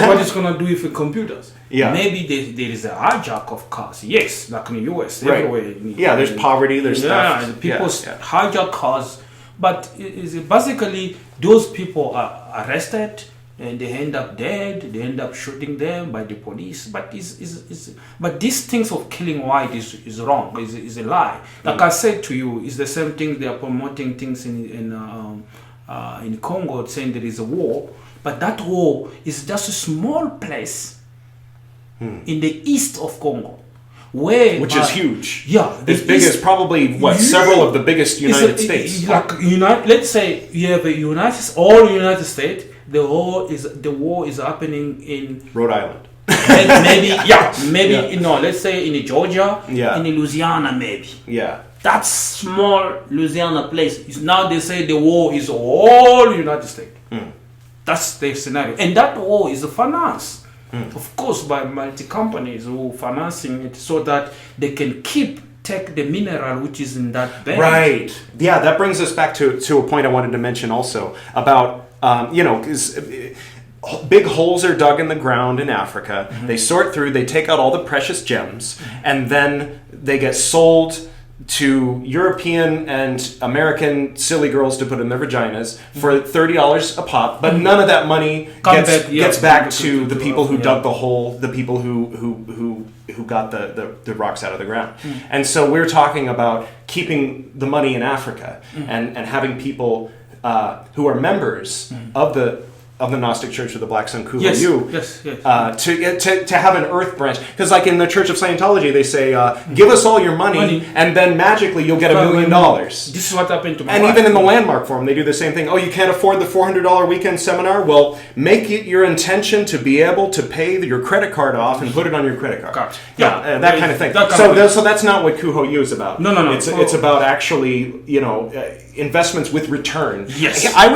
What is gonna do with the computers? Yeah. Maybe there is a hijack of cars. Yes, like in the US, right. everywhere. There's poverty. There's theft. People hijack cars, but is basically those people are arrested. And they end up dead. They end up shooting them by the police. But but these things of killing white is wrong. Is a lie. Like I said to you, it's the same thing. They are promoting things in Congo, saying there is a war. But that war is just a small place in the east of Congo, which is huge. Yeah, as big as probably several of the biggest United States. Like let's say you have a United States. The war is happening in Rhode Island. Let's say in Georgia, in Louisiana, maybe. Yeah. That small Louisiana place now they say the war is all United States. That's the scenario, and that war is financed, of course, by multi companies who financing it so that they can take the mineral which is in that bed. Right. Yeah, that brings us back to a point I wanted to mention also about. Because big holes are dug in the ground in Africa. They sort through, they take out all the precious gems, and then they get sold to European and American silly girls to put in their vaginas for $30 a pop. But none of that money gets back to the people who dug the hole, the people who got the rocks out of the ground. And so we're talking about keeping the money in Africa and having people who are members of the Gnostic Church of the Black Sun, Ho Hu, to have an earth branch. Because like in the Church of Scientology, they say, give us all your money, and then magically you'll get $1 million. This is what happened to my wife. And even in the Landmark Forum, they do the same thing. Oh, you can't afford the $400 weekend seminar? Well, make it your intention to be able to pay your credit card off and put it on your credit card. That kind of thing. So that's not what Ho Hu is about. No. It's about actually, investments with return. Yes. I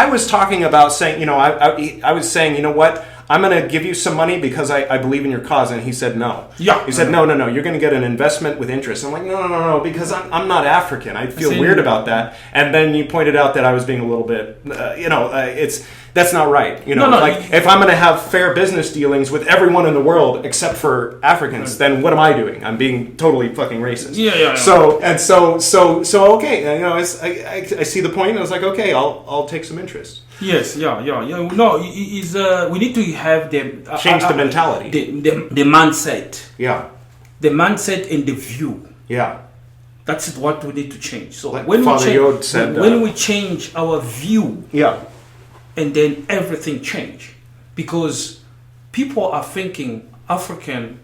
was talking about saying, I was saying, you know what? I'm going to give you some money because I believe in your cause. And he said no. Yeah. He said, no. You're going to get an investment with interest. I'm like, no, because I'm not African. I feel weird about that. And then you pointed out that I was being a little bit, that's not right. If I'm going to have fair business dealings with everyone in the world except for Africans, then what am I doing? I'm being totally fucking racist. Yeah. So okay. I see the point. And I was like, okay, I'll take some interest. Yes, yeah. No, we need to have change the mentality, the mindset. Yeah, the mindset and the view. Yeah, that's what we need to change. So like when we change our view, and then everything change, because people are thinking African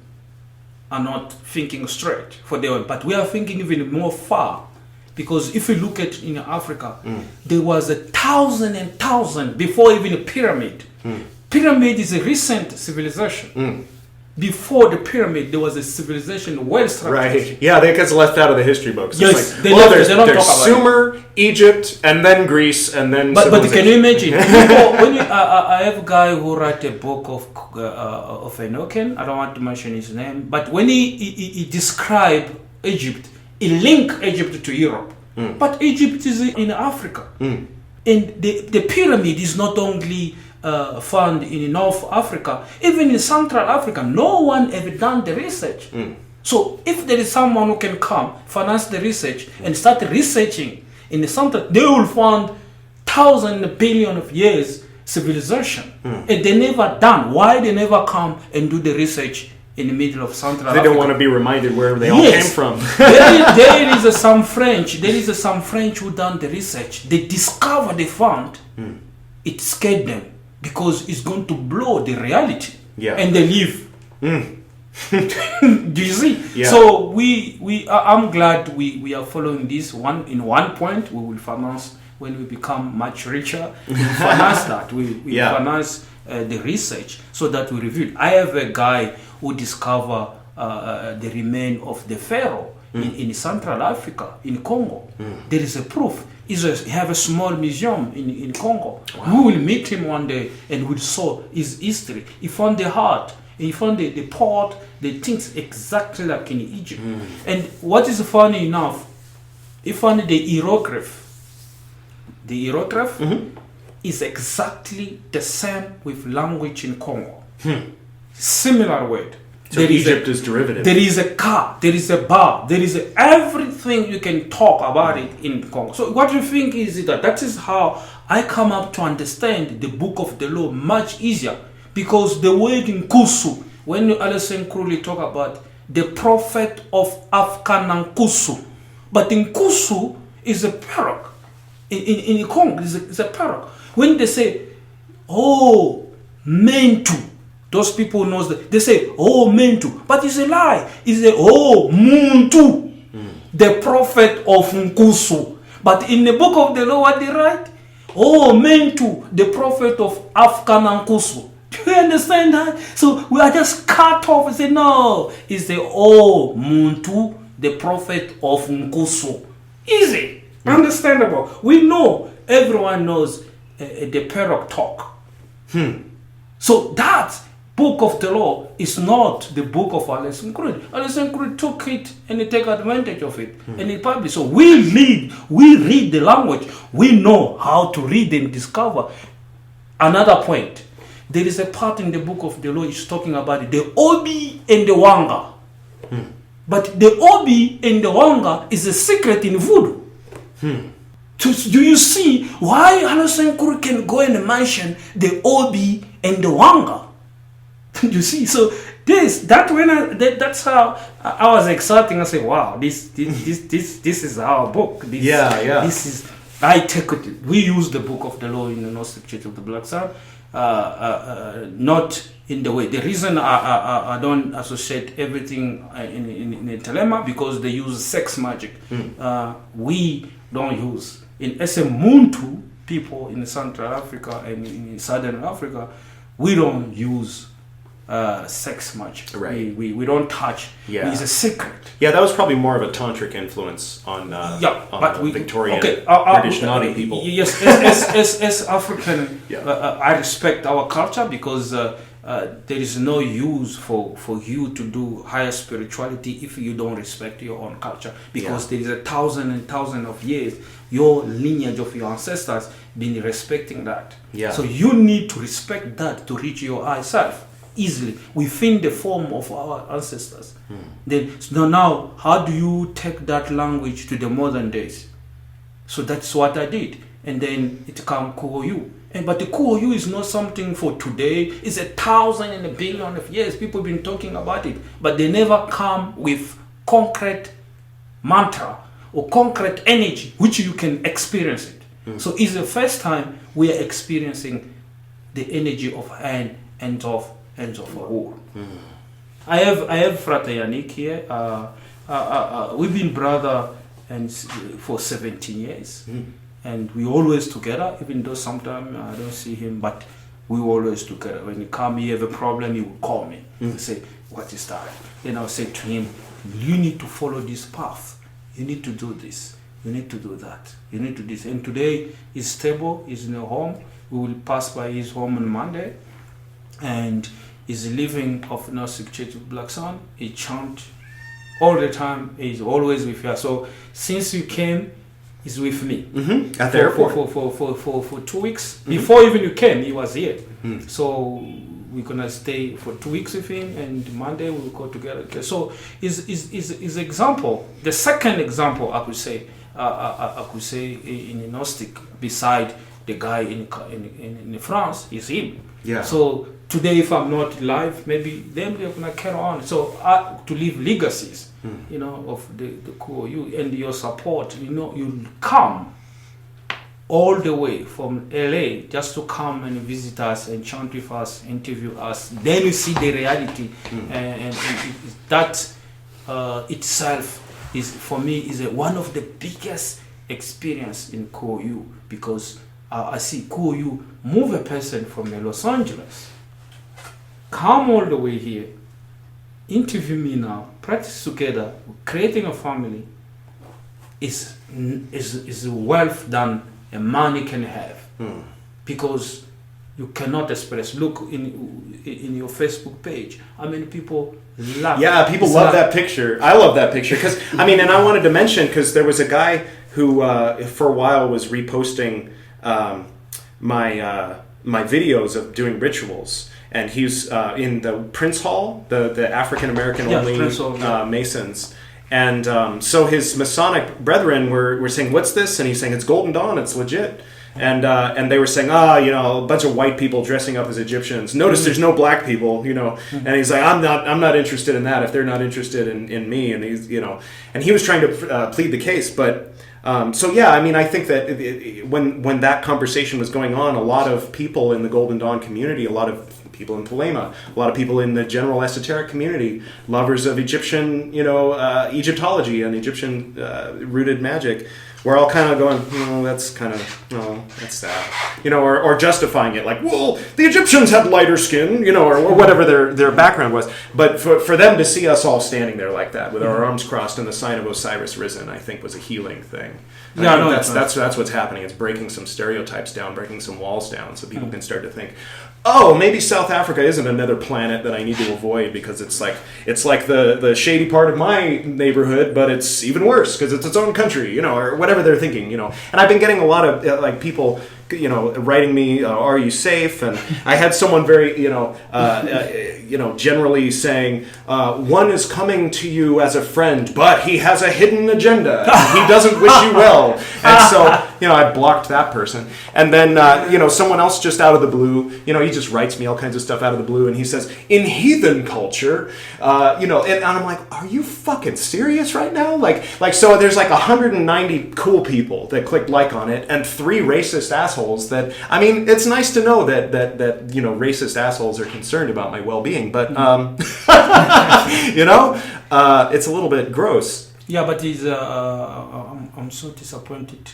are not thinking straight for their, but we are thinking even more far. Because if you look at in Africa, there was 1,000 and 1,000 before even a pyramid. Pyramid is a recent civilization. Before the pyramid, there was a civilization well structured. Right. Yeah, that gets left out of the history books. Yes, It's they like, don't talk there's about Sumer, Egypt, and then Greece, and then But can you civilization. imagine? When I have a guy who wrote a book of Enochen. I don't want to mention his name, but when he described Egypt, he linked Egypt to Europe. But Egypt is in Africa, and the pyramid is not only found in North Africa, even in Central Africa. No one ever done the research. So if there is someone who can come, finance the research, and start researching in the Central, they will find thousands, billion of years civilization, and they never done. Why they never come and do the research in the middle of Central Africa? They don't want to be reminded where they all came from. there is some French. There is some French who done the research. They discovered, they found it scared them because it's going to blow the reality. Yeah. And they leave. Do you see? Yeah. So I'm glad we are following this one. In one point, we will finance when we become much richer. We will finance that. We finance the research so that we review. I have a guy who discovered the remain of the pharaoh in Central Africa, in Congo. There is a proof. He have a small museum in Congo. Wow. We will meet him one day and we'll saw his history. He found the heart. He found the pot, the things exactly like in Egypt. And what is funny enough, he found the hieroglyph. The hieroglyph is exactly the same with language in Congo. Similar word. So Egypt is derivative. There is a car, there is a bar, there is everything you can talk about it in Congo. So what you think is that is how I come up to understand the book of the law much easier. Because the word in Kusu, when Alison Crowley talk about the prophet of Afghan Kusu, but in Kusu is a parrot. In Congo is a parrot. When they say, oh, Mentu, those people knows that they say, oh, Mentu, but it's a lie. It's a oh, Muntu, the prophet of Nkusu. But in the book of the law, what they write? Oh, Mentu, the prophet of Afghan Nkusu. Do you understand that? So we are just cut off and say, no, it's the oh, Muntu, the prophet of Nkusu. Easy, understandable. We know, everyone knows the parrot talk. So that book of the law is not the book of Alison Crowley. Alison Crowley took it and he take advantage of it and he published. So we read the language. We know how to read and discover. Another point, there is a part in the book of the law is talking about the Obi and the Wanga. But the Obi and the Wanga is a secret in Voodoo. So do you see why Alison Crowley can go and mention the Obi and the Wanga? You see, so that's how I was exciting. I say, wow, this is our book. This is I take it. We use the book of the law in the Gnostic Church of the Black Sun, not in the way. The reason I don't associate everything in Thelema because they use sex magic. We don't use in Muntu people in Central Africa and in Southern Africa. We don't use sex magic. Right. We don't touch. Yeah. It's a secret. Yeah, that was probably more of a tantric influence on Victorian British naughty people. Yes, as African, I respect our culture because there is no use for you to do higher spirituality if you don't respect your own culture. Because there is 1,000 and 1,000 of years, your lineage of your ancestors been respecting that. Yeah. So you need to respect that to reach your high self easily within the form of our ancestors. Then so now how do you take that language to the modern days? So that's what I did, and then it come Ho Hu. But the Ho Hu is not something for today. It's 1,000 and a billion of years people been talking about it, but they never come with concrete mantra or concrete energy which you can experience it. So it's the first time we are experiencing the energy of hand and of a war. I have Frater Yannick here. We've been brother and for 17 years, and we always together. Even though sometimes I don't see him, but we always together. When he come, he have a problem, he will call me and say, "What is that?" Then I'll say to him, "You need to follow this path. You need to do this. You need to do that. You need to do this." And today he's stable. He's in a home. We will pass by his home on Monday, and he's living of Gnostic Church of Black Sun. He chant all the time. He's always with us. So since you came, he's with me at the airport for 2 weeks. Before even you came, he was here. So we're gonna stay for 2 weeks with him, and Monday we'll go together. So is example. The second example I could say in Gnostic, beside the guy in France, is him. Yeah. So today, if I'm not live, maybe then they're gonna carry on. So to leave legacies, of the Ho Hu and your support. You'll come all the way from LA just to come and visit us and chant with us, interview us. Then you see the reality, and that itself is, for me, is one of the biggest experience in Ho Hu, because I see Ho Hu move a person from Los Angeles, come all the way here, interview me now, practice together, creating a family is wealth than a money can have, because you cannot express. Look in your Facebook page, how many people love. Yeah, people love that picture. I love that picture because and I wanted to mention, because there was a guy who for a while was reposting my videos of doing rituals, and he's in the Prince Hall, the African American only Masons. And so his Masonic brethren were saying, "What's this?" And he's saying, "It's Golden Dawn. It's legit." And they were saying, a bunch of white people dressing up as Egyptians. Notice there's no black people, And he's like, I'm not interested in that if they're not interested in me. And he's, and he was trying to plead the case. But I think that when that conversation was going on, a lot of people in the Golden Dawn community, a lot of people in Thelema, a lot of people in the general esoteric community, lovers of Egyptian, Egyptology and Egyptian rooted magic, we're all kind of going, that's sad, or justifying it like, well, the Egyptians had lighter skin, or whatever their background was. But for them to see us all standing there like that with our arms crossed in the sign of Osiris risen, I think was a healing thing. That's what's happening. It's breaking some stereotypes down, breaking some walls down, so people can start to think, oh, maybe South Africa isn't another planet that I need to avoid, because it's like the shady part of my neighborhood, but it's even worse because it's its own country, or whatever they're thinking, And I've been getting a lot of people, writing me, "Are you safe?" And I had someone very, generally saying, "One is coming to you as a friend, but he has a hidden agenda. He doesn't wish you well." And so, I blocked that person. And then, someone else just out of the blue, he just writes me all kinds of stuff out of the blue, and he says, "In heathen culture," and I'm like, "Are you fucking serious right now?" So there's like 190 cool people that clicked like on it, and 3 racist assholes that, it's nice to know that racist assholes are concerned about my well-being, but, it's a little bit gross. Yeah, but I'm so disappointed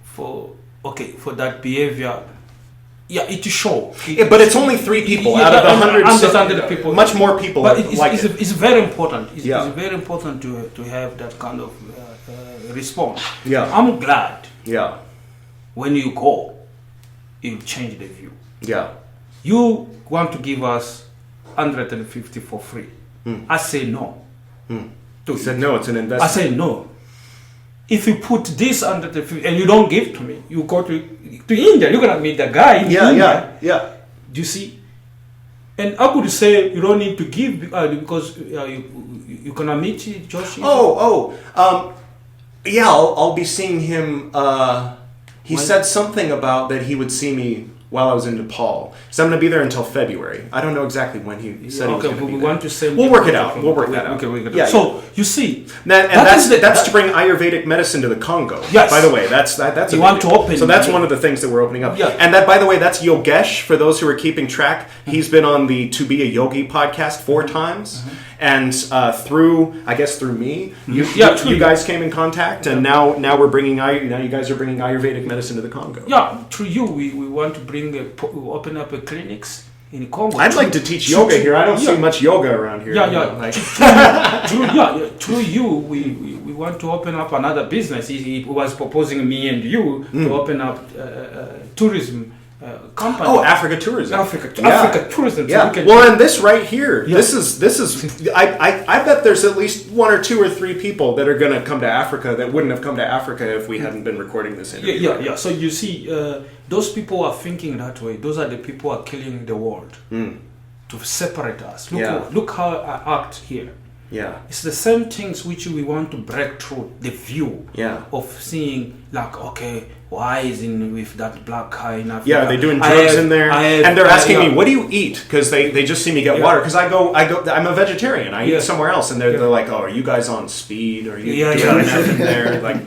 for that behavior. Yeah, it shows. But it's only 3 people out of the 100 people. Much more people. But it's very important. It's very important to have that kind of response. Yeah, I'm glad. Yeah. When you go, you change the view. Yeah. You want to give us 150 for free. I say no. You said no, it's an investment. I say no. If you put this 150 and you don't give to me, you go to India, you're going to meet the guy in India. Yeah. Do you see? And I could say you don't need to give because you're going to meet Josh. Yeah, I'll be seeing him. He said something about that he would see me while I was in Nepal. So I'm going to be there until February. I don't know exactly when he said he was going to be there. Want to say we'll work it out. We'll work that out. Yeah. So you see, that's to bring Ayurvedic medicine to the Congo. Yes. By the way, that's you want to open. So that's one of the things that we're opening up. Yeah. And that, by the way, that's Yogesh. For those who are keeping track, he's been on the To Be a Yogi podcast 4 times. And through me, you guys came in contact, and now we're bringing you guys are bringing Ayurvedic medicine to the Congo. Yeah, through you, we want to open up a clinics in Congo. I'd like to teach yoga here. I don't see much yoga around here. Through you, we want to open up another business. He was proposing me and you to open up tourism. Company. Oh, Africa Tourism. Africa Tourism. Yeah. So and this right here, this is. I bet there's at least 1 or 2 or 3 people that are going to come to Africa that wouldn't have come to Africa if we hadn't been recording this interview. Yeah. So you see, those people are thinking that way. Those are the people who are killing the world to separate us. Look how I act here. Yeah, it's the same things which we want to break through the view of seeing, like, okay, why is in with that black guy in Africa? Yeah, they're doing drugs in there, and they're asking me, "What do you eat?" Because they just see me get water. Because I go. I'm a vegetarian. I eat somewhere else, and they're like, "Oh, are you guys on speed? Or are you doing nothing there?" Like,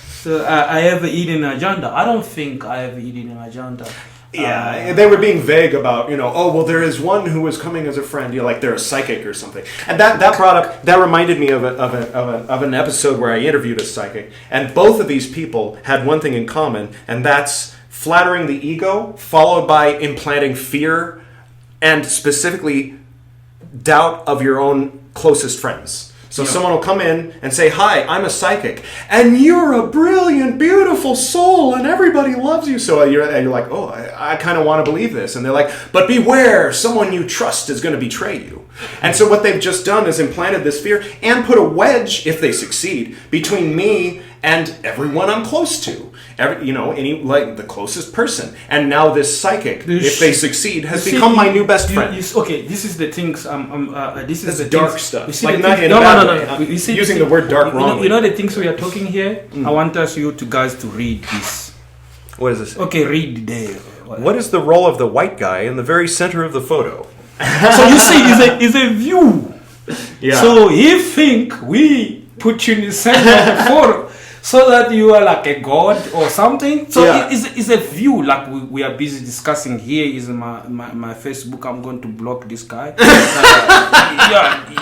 so I ever eaten agenda? I don't think I ever eaten agenda. Yeah, they were being vague about, there is one who is coming as a friend, like they're a psychic or something. And that reminded me of an episode where I interviewed a psychic, and both of these people had one thing in common, and that's flattering the ego, followed by implanting fear, and specifically doubt of your own closest friends. So someone will come in and say, "Hi, I'm a psychic, and you're a brilliant, beautiful soul, and everybody loves you." So you're like, "Oh, I kind of want to believe this." And they're like, "But beware, someone you trust is going to betray you." And so what they've just done is implanted this fear and put a wedge, if they succeed, between me and everyone I'm close to. The closest person. And now this psychic, if they succeed, has become my new best friend. This is the things. This is the dark things, stuff. You see, like the not things, in a bad no. way. You see, using the word dark wrongly. You know the things we are talking here. I want you guys to read this. What is this? Okay, read there. What is the role of the white guy in the very center of the photo? So you see, is a view. Yeah. So he think we put you in the center of the photo. So that you are like a god or something. So it's a view, like we are busy discussing here. Is my Facebook. I'm going to block this guy.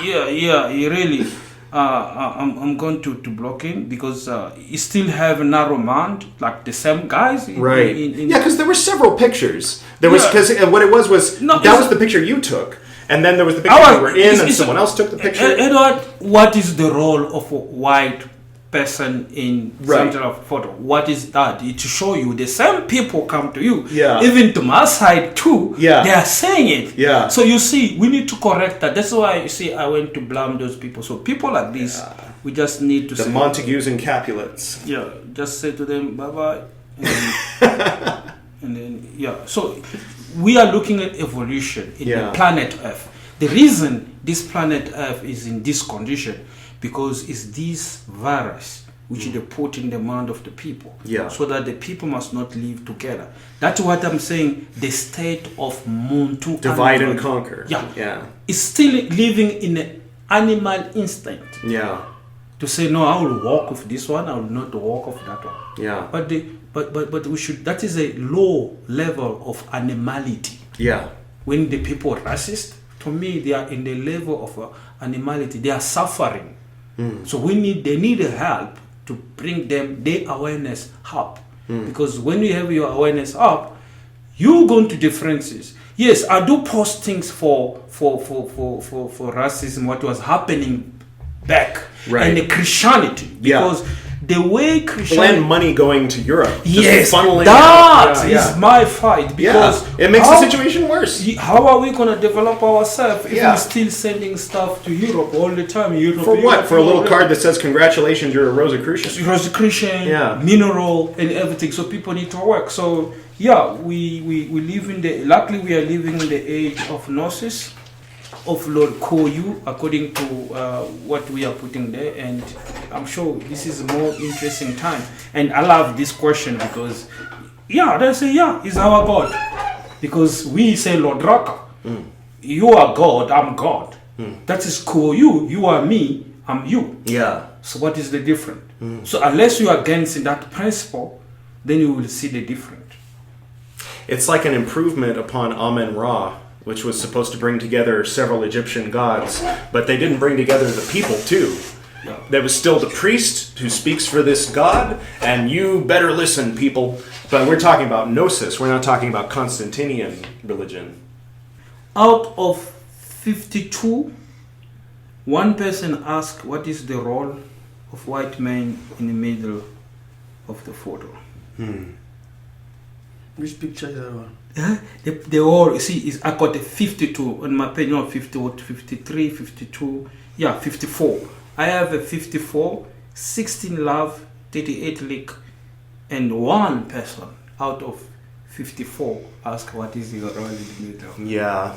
He really. I'm going to block him because he still have a narrow mind, like the same guys. Right. Because there were several pictures. There was because what it was that was the picture you took. And then there was the picture you were in, and someone else took the picture. Edward, what is the role of a white person in center of photo? What is that? It to show you the same people come to you. Yeah. Even to my side too. Yeah. They are saying it. Yeah. So you see, we need to correct that. That's why you see I went to blame those people. So people like this, we just need to the say Montagues and Capulets. Yeah. Just say to them bye bye. And then So we are looking at evolution in the planet Earth. The reason this planet Earth is in this condition because it's this virus which they put in the mind of the people, so that the people must not live together. That's what I'm saying. The state of Muntu, divide and conquer. It's still living in an animal instinct. To say no, I will walk with this one, I will not walk with that one. But we should. That is a low level of animality. When the people are racist, to me, they are in the level of animality. They are suffering. So they need help to bring them their awareness up. Because when you have your awareness up, you go into differences. Yes, I do post things for racism, what was happening back, and the Christianity. Because the way Christianity... And money going to Europe. Yes, funneling that is my fight. Because it makes the situation worse. How are we going to develop ourselves if we're still sending stuff to Europe all the time? For what? For a little card that says, "Congratulations, you're a Rosicrucian." Rosicrucian, mineral, and everything. So people need to work. So, we live in the... Luckily, we are living in the age of Gnosis, of Lord Ho Hu, according to what we are putting there, and I'm sure this is a more interesting time. And I love this question because, they say, he's our God. because we say Lodraka. You are God, I'm God. That is cool. You are me, I'm you. Yeah. So what is the difference? So unless you are against that principle, then you will see the difference. It's like an improvement upon Amen-Ra, which was supposed to bring together several Egyptian gods, but they didn't bring together the people too. Yeah. There was still the priest who speaks for this god, and you better listen, people. But we're talking about Gnosis. We're not talking about Constantinian religion. Out of 52, one person asked, what is the role of white men in the middle of the photo? Which picture is that one? They all, you see, I got a 52 on my page, not 50, 53, 52, 54. I have a 54, 16 love, 38 lick, and one person out of 54 ask what is your role in the middle. Yeah.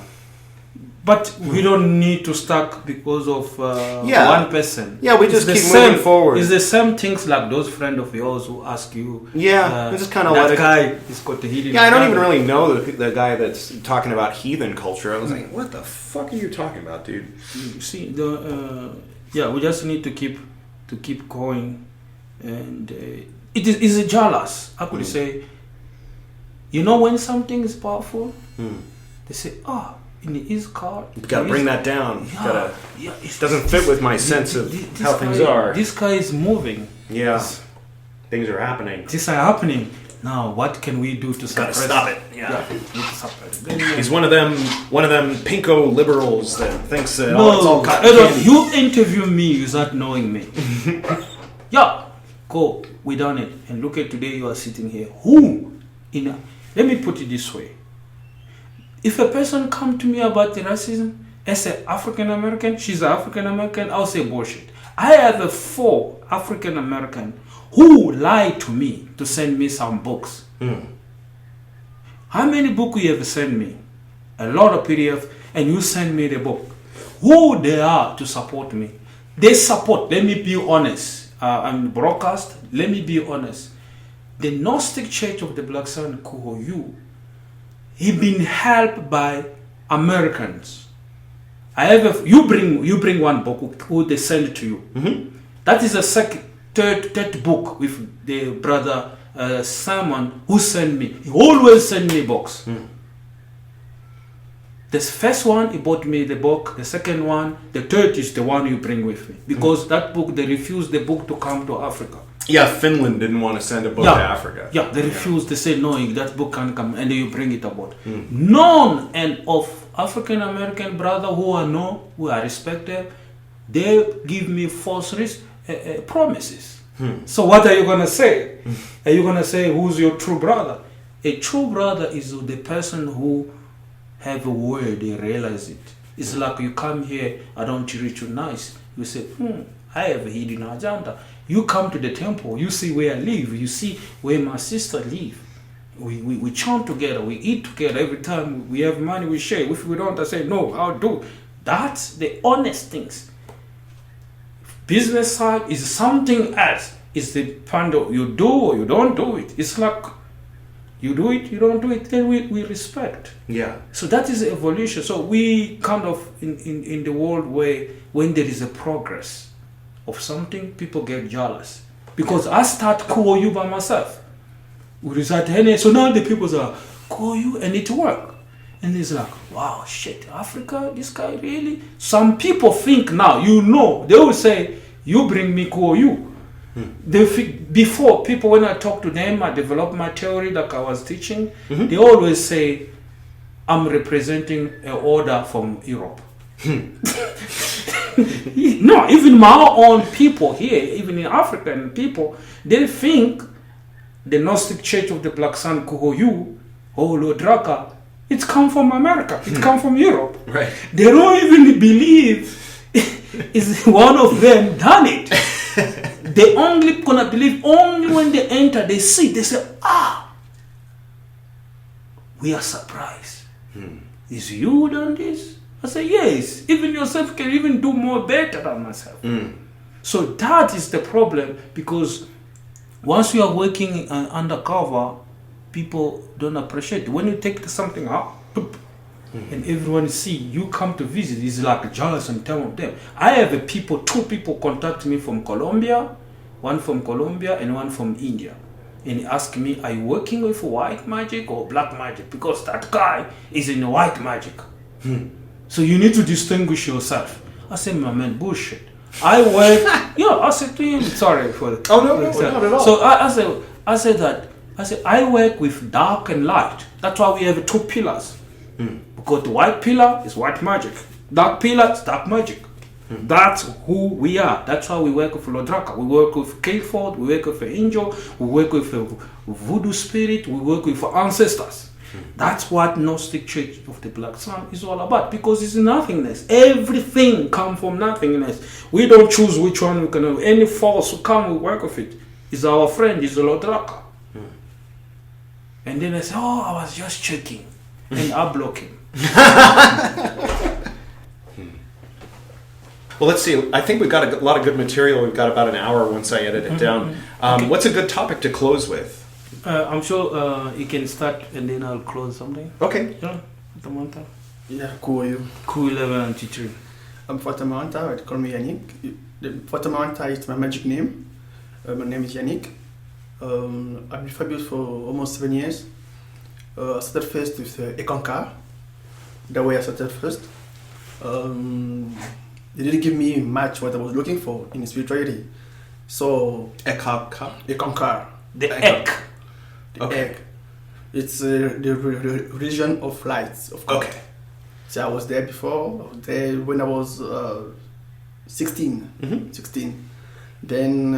But we don't need to stuck because of one person. Yeah, we just It's keep the moving same, forward. It's the same things like those friends of yours who ask you. Yeah, we just kind of that let it. guy is got the hidden. Yeah, I don't agenda. even really know the guy that's talking about heathen culture. I was like, what the fuck are you talking about, dude? See, we just need to keep going, and it is jealous. I could say, when something is powerful, they say, in his car, You gotta bring that down. It doesn't fit with my sense of how things are. This guy is moving. Yeah, things are happening. Things are happening. Now, what can we do to Gotta stop it. Yeah. need to stop it. He's one of them pinko liberals that thinks that it's all No, cotton Edward, candy. you interview me without knowing me. Go. We done it. And look at today. You are sitting here. Let me put it this way. If a person come to me about the racism, as an African American, she's an African American, I'll say bullshit. I have 4 African American who lied to me to send me some books. How many books you have sent me? A lot of PDF, and you send me the book. Who they are to support me? They support. Let me be honest. I'm broadcast. Let me be honest. The Gnostic Church of the Black Sun, Ho Hu, he been helped by Americans. You bring one book who they send to you. That is the third book with the brother Simon who sent me. He always send me books. The first one, he bought me the book. The second one, the third is the one you bring with me. Because that book, they refused the book to come to Africa. Yeah, Finland didn't want to send a book to Africa. Yeah, they refused. They said, no, that book can't come, and then you bring it about. None and of African American brother who I respected, they give me false promises. So what are you going to say? Are you going to say, who's your true brother? A true brother is the person who have a word, they realize it. It's like you come here, I don't treat you nice. You say, I have a hidden agenda. You come to the temple, you see where I live, you see where my sister live. We chant together, we eat together. Every time we have money, we share. If we don't, I say, no, I'll do. That's the honest things. Business side is something else. It's the kind of you do or you don't do it. It's like you do it, you don't do it, then we respect. Yeah. So that is the evolution. So we kind of in the world where when there is a progress of something, people get jealous. Because I start Ho Hu by myself. We reside here, so now the people are Ho Hu and it work. And it's like, wow, shit, Africa, this guy really? Some people think now, they will say, you bring me Ho Hu. They think, before, people, when I talk to them, I develop my theory like I was teaching, they always say, I'm representing an order from Europe. No, even my own people here, even in African people, they think the Gnostic Church of the Black Sun, Ho Hu LODRAKA, it's come from America, it come from Europe. Right. They don't even believe is one of them done it. They only gonna believe only when they enter, they see, they say, we are surprised. Is you done this? I say, yes, even yourself can even do more better than myself. So that is the problem, because once you are working undercover, people don't appreciate. When you take something out, boop, and everyone see you come to visit, it's like jealous and tell them. I have two people contact me from Colombia, one from Colombia and one from India, and ask me, are you working with white magic or black magic? Because that guy is in white magic. So you need to distinguish yourself. I said, my man, bullshit. I work. I said to him, sorry for that. Oh no, not at all. So I said I work with dark and light. That's why we have two pillars. Because the white pillar is white magic. Dark pillar is dark magic. That's who we are. That's why we work with Lodraka. We work with Clifford. We work with the angel. We work with the voodoo spirit. We work with ancestors. That's what Gnostic Church of the Black Sun is all about. Because it's nothingness. Everything comes from nothingness. We don't choose which one we can have. Any force who come, we work with it. It's our friend. It's Lodraka. And then I say, I was just checking. And I block him. Well, let's see. I think we've got a lot of good material. We've got about an hour once I edit it down. Okay. What's a good topic to close with? I'm sure you can start and then I'll close something. Okay. Yeah, Fatamanta. Yeah, who are you? Cool 11 and teacher. I'm Fatamanta, they call me Yannick. Fatamanta is my magic name. My name is Yannick. I've been fabulous for almost 7 years. I started first with Ekanka. That way I started first. They didn't give me much what I was looking for in spirituality. So Ekanka. The egg. The egg. It's the religion of lights, of God. Okay. So I was there before. I was there when I was 16. Mm-hmm. 16. Then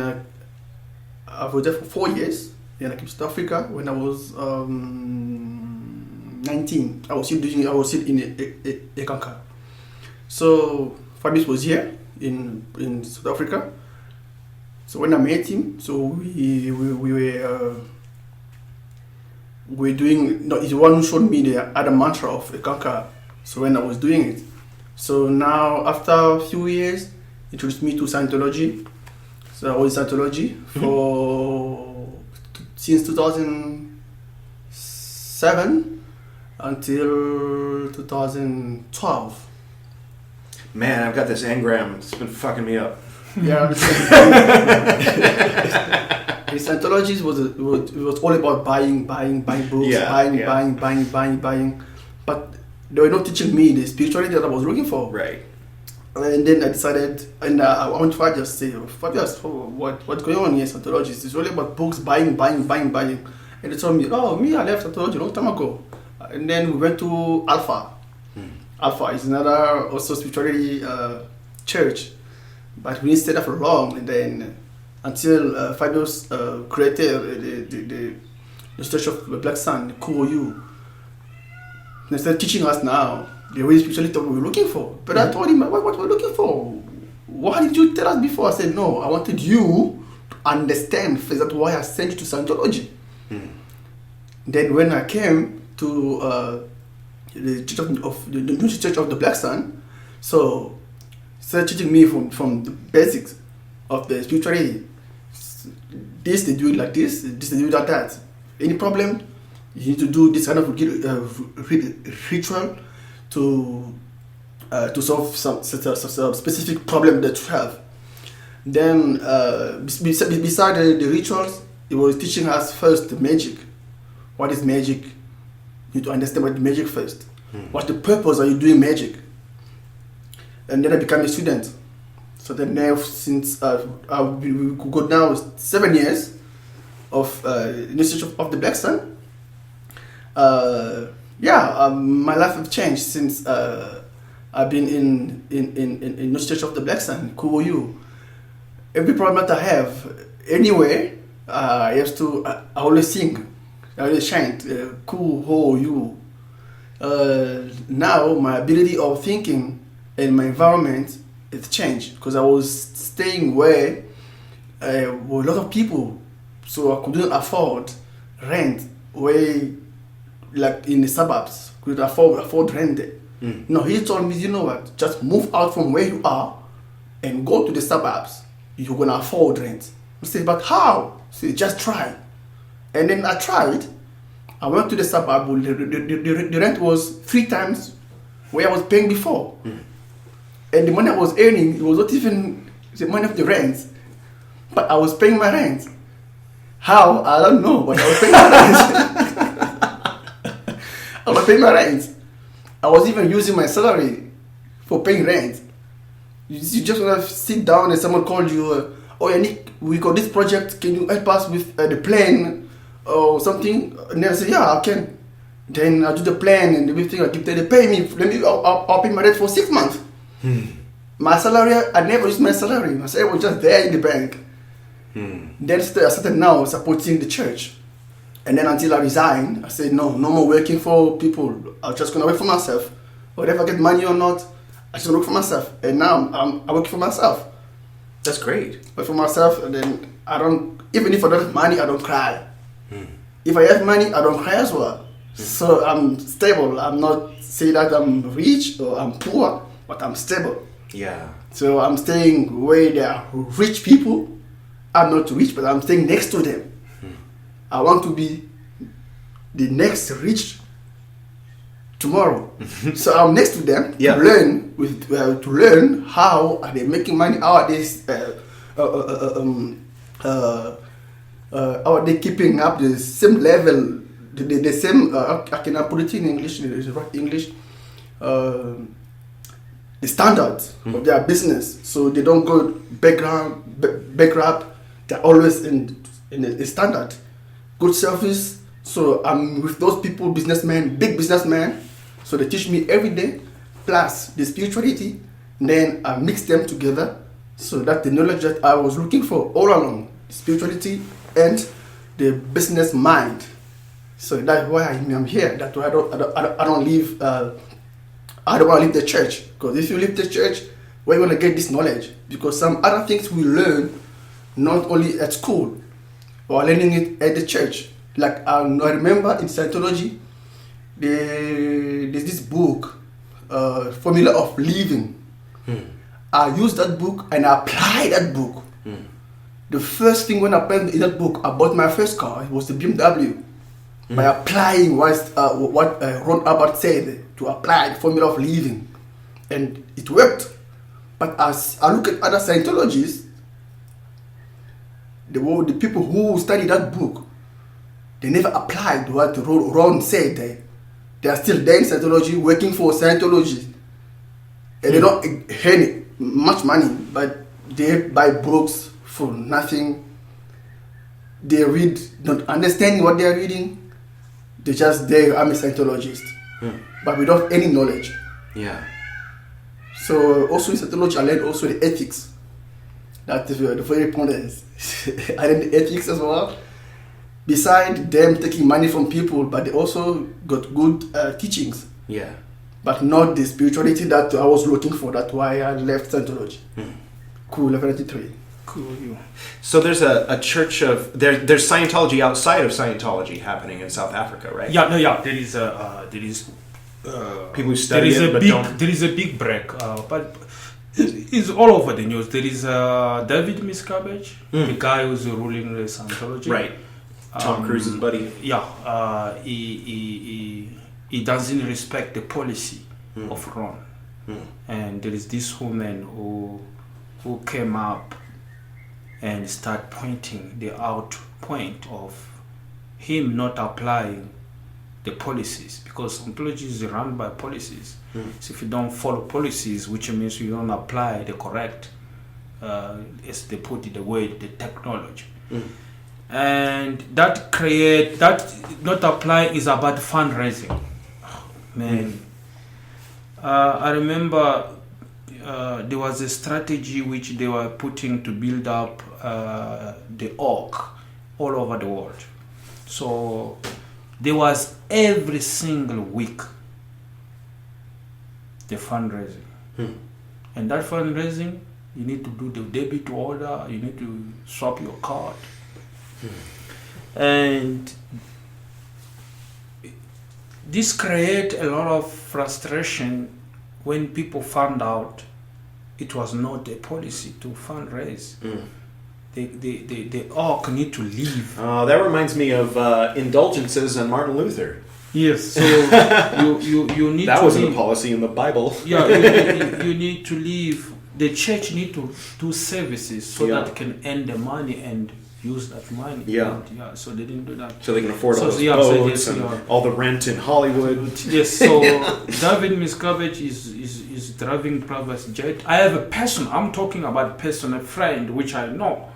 I was there for 4 years. Then I came to South Africa when I was 19. I was still in Ekanka. So Fabrice was here in South Africa. So when I met him, so we were doing. No, he's the one who showed me the other mantra of Ekanka. So when I was doing it, so now after a few years, he introduced me to Scientology. So I was in Scientology since 2007 until 2012. Man, I've got this engram. It's been fucking me up. Yeah. Scientology was all about buying books, buying. But they were not teaching me the spirituality that I was looking for. Right. And then I decided, and I want to just say, what's going on here? Scientology is really about books, buying. And they told me, I left Scientology a long time ago. And then we went to Alpha. Alpha is another also spirituality church, but we didn't stay there for long. And then until Fabius created the Church of the Black Sun, the Ho Hu. They started teaching us now the real spirituality we were looking for. But I told him, what we're looking for? Why did you tell us before? I said, no, I wanted you to understand first. That's why I sent you to Scientology. Then when I came to the Church of the new Church of the Black Sun, so started teaching me from the basics of the spirituality. This they do it like this they do it like that. Any problem, you need to do this kind of ritual to solve some specific problem that you have. Then beside the rituals, it was teaching us first the magic. What is magic? You need to understand what magic first. What's the purpose are you doing magic? And then I became a student. So then now since we could go now 7 years of Institute of the Black Sun. My life has changed since I've been in Institute of the Black Sun, Ho Hu. Every problem that I have anywhere, I always sing. I always chant, Ho Hu. Now my ability of thinking and my environment it's changed because I was staying where a lot of people, so I couldn't afford rent. Where, like in the suburbs, could afford rent. No, he told me, you know what? Just move out from where you are and go to the suburbs. You're gonna afford rent. I said, but how? I said, just try. And then I tried, I went to the suburb. The rent was 3 times where I was paying before. And the money I was earning, it was not even the money of the rent. But I was paying my rent. How? I don't know, but I was paying my rent. I was paying my rent. I was even using my salary for paying rent. You just want to sit down and someone called you, oh Yannick, we got this project, can you help us with the plan or something? And I say, yeah, I can. Then I do the plan and everything. They pay me. I'll pay my rent for 6 months. My salary, I never used my salary. My salary was just there in the bank. Then I started now supporting the church. And then until I resigned, I said, no more working for people. I'm just going to work for myself. Whether I get money or not, I just work for myself. And now I'm working for myself. That's great. Work for myself, and then I don't, even if I don't have money, I don't cry. If I have money, I don't cry as well. So I'm stable. I'm not saying that I'm rich or I'm poor, but I'm stable. Yeah. So I'm staying where there are rich people. I'm not rich, but I'm staying next to them. I want to be the next rich tomorrow. So I'm next to them Yeah. to learn how are they making money, how are they how are they keeping up the same level, the same I cannot put it in English, the right English, the standards of their business, so they don't go bankrupt. They're always in a standard, good service. So I'm with those people, businessmen, big businessmen. So they teach me every day, plus the spirituality. And then I mix them together, so that the knowledge that I was looking for all along, spirituality and the business mind. So that's why I'm here. That's why I don't leave. I don't want to leave the church, because if you leave the church, where you going to get this knowledge? Because some other things we learn not only at school or learning it at the church. Like I remember in Scientology, there's this book, Formula of Living. I used that book and I applied that book. The first thing when I applied in that book, I bought my first car. It was the BMW. By applying what Ron Albert said, to apply the Formula of Living, and it worked. But as I look at other Scientologists, the people who study that book, they never applied what Ron said. They are still there in Scientology, working for Scientology. And they don't earn much money, but they buy books for nothing. They read, not understanding what they are reading. They just there, I'm a Scientologist. But without any knowledge. Yeah. So also in Scientology, I learned also the ethics. That's the very important. I learned the ethics as well. Beside them taking money from people, but they also got good teachings. Yeah. But not the spirituality that I was looking for. That's why I left Scientology. Cool, level 93. Cool. So there's a church of there's Scientology outside of Scientology happening in South Africa, right? Yeah. There is People who study it but don't. There is a big break, but it's all over the news. There is David Miscavige, the guy who's ruling the Scientology. Right. Tom Cruise's buddy. Yeah. He doesn't respect the policy of Ron. And there is this woman who came up and start pointing the out point of him not applying the policies, because Scientology is run by policies. So if you don't follow policies, which means you don't apply the correct, as they put it, the way, the technology. And that not apply is about fundraising. Man, I remember there was a strategy which they were putting to build up the org all over the world. So there was every single week the fundraising. And that fundraising, you need to do the debit order, you need to swap your card. And this created a lot of frustration when people found out it was not a policy to fundraise. the ark need to leave. That reminds me of indulgences and Martin Luther. Yes, so you need That to wasn't leave. a policy in the Bible. Yeah, you need to leave. The church need to do services so Yeah. that it can earn the money and use that money. Yeah. And, so they didn't do that. So they can afford all So, those yeah, so boats yes, and yeah. all the rent in Hollywood. Yes, so David Miscavige is driving private jet. I have a person, I'm talking about a person, a friend, which I know,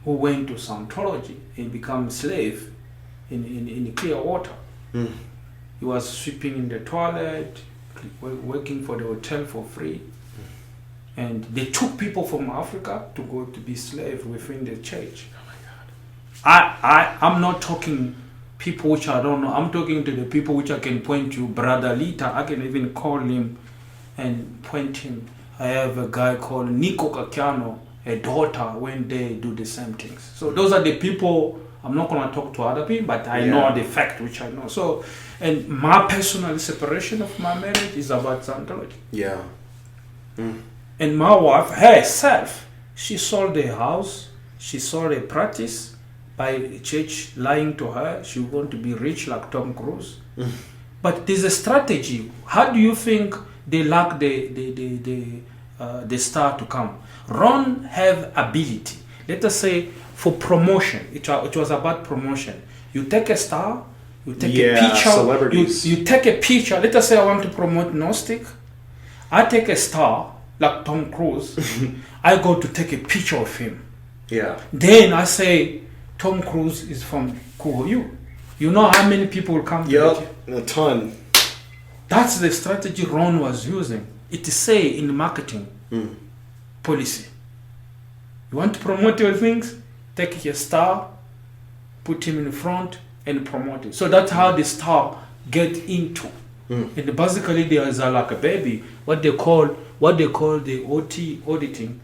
who went to Scientology and become a slave in clear water. Mm. He was sweeping in the toilet, working for the hotel for free. And they took people from Africa to go to be slaves within the church. Oh my God. I'm not talking people which I don't know. I'm talking to the people which I can point to. Brother Lita, I can even call him and point him. I have a guy called Nico Kakiano, a daughter, when they do the same things. So those are the people. I'm not going to talk to other people, but I know the fact which I know. So, and my personal separation of my marriage is about Scientology. Yeah. Mm. And my wife herself, she sold a house, she sold a practice by a church lying to her. She want to be rich like Tom Cruise. Mm. But there's a strategy. How do you think they lack the star to come? Ron have ability. Let us say for promotion. It was about promotion. You take a star, you take a picture. Celebrities. You take a picture. Let us say I want to promote Gnostic. I take a star like Tom Cruise. I go to take a picture of him. Yeah. Then I say Tom Cruise is from Ho Hu. You know how many people will come to Yep. it? A ton. That's the strategy Ron was using. It is say in marketing policy. You want to promote your things? Take your star, put him in front, and promote it. So that's how the star get into. And basically, there is like a baby. What they call the OT auditing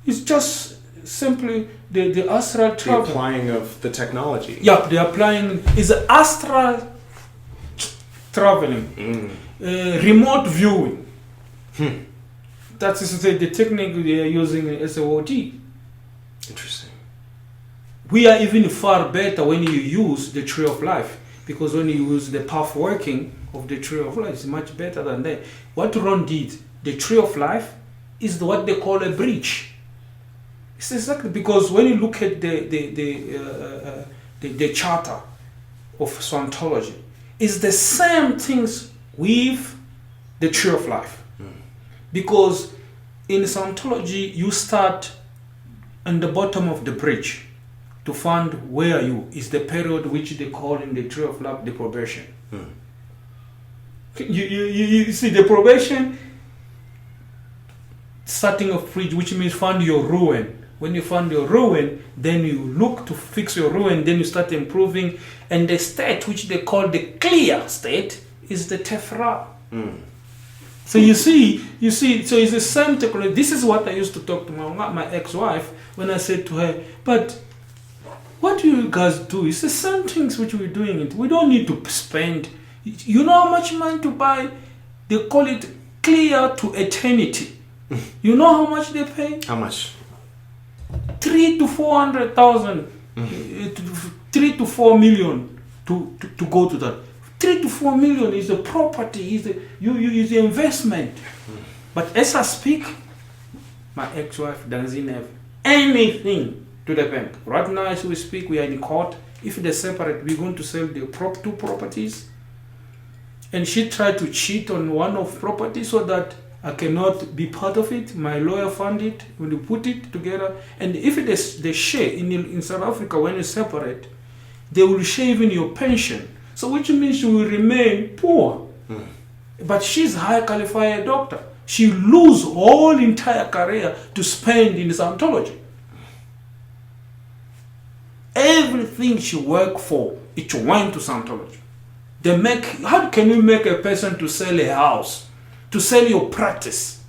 is just simply the astral The travel. applying of the technology. Yeah, the applying is astral traveling, remote viewing. That is to say, the technique they are using is OT. Interesting. We are even far better when you use the tree of life, because when you use the path working of the tree of life, it's much better than that. What Ron did, the tree of life, is what they call a bridge. It's exactly because when you look at the charter of Scientology, it's the same things with the tree of life. Because in Scientology, you start on the bottom of the bridge to find where you is the period which they call in the tree of life the probation. You see the probation starting of bridge, which means find your ruin. When you find your ruin, then you look to fix your ruin, then you start improving, and the state which they call the clear state is the tefra. So you see, so it's the same technology. This is what I used to talk to my ex-wife when I said to her, but what do you guys do? It's the same things which we're doing it. We don't need to spend. You know how much money to buy? They call it clear to eternity. You know how much they pay? How much? 300,000 to 400,000, 3 to 4 million to go to that. 3 to 4 million is a property, is the investment. But as I speak, my ex-wife doesn't have anything to the bank. Right now, as we speak, we are in court. If they separate, we're going to sell the two properties. And she tried to cheat on one of property so that I cannot be part of it. My lawyer found it when you put it together. And if they share in South Africa, when you separate, they will share even your pension. So which means you will remain poor. But she's a high qualified doctor. She lose all entire career to spend in Scientology. Everything she worked for, it went to Scientology. How can you make a person to sell a house, to sell your practice?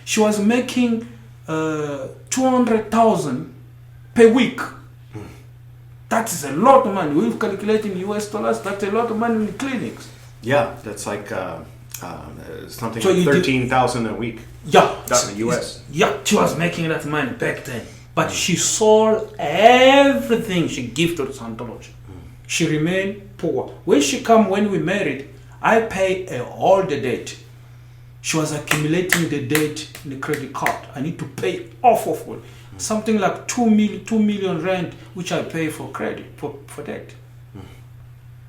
She was making 200,000 per week. That is a lot of money. We've calculated in US dollars, that's a lot of money in clinics. Yeah, that's like something So like you 13,000 a week. Yeah. That's in the US. Yeah, she was making that money back then. But she sold everything she gave to the Scientology. She remained poor. When we married, I paid all the debt. She was accumulating the debt in the credit card. I need to pay off of it. Something like 2 million rand, which I pay for credit, for debt.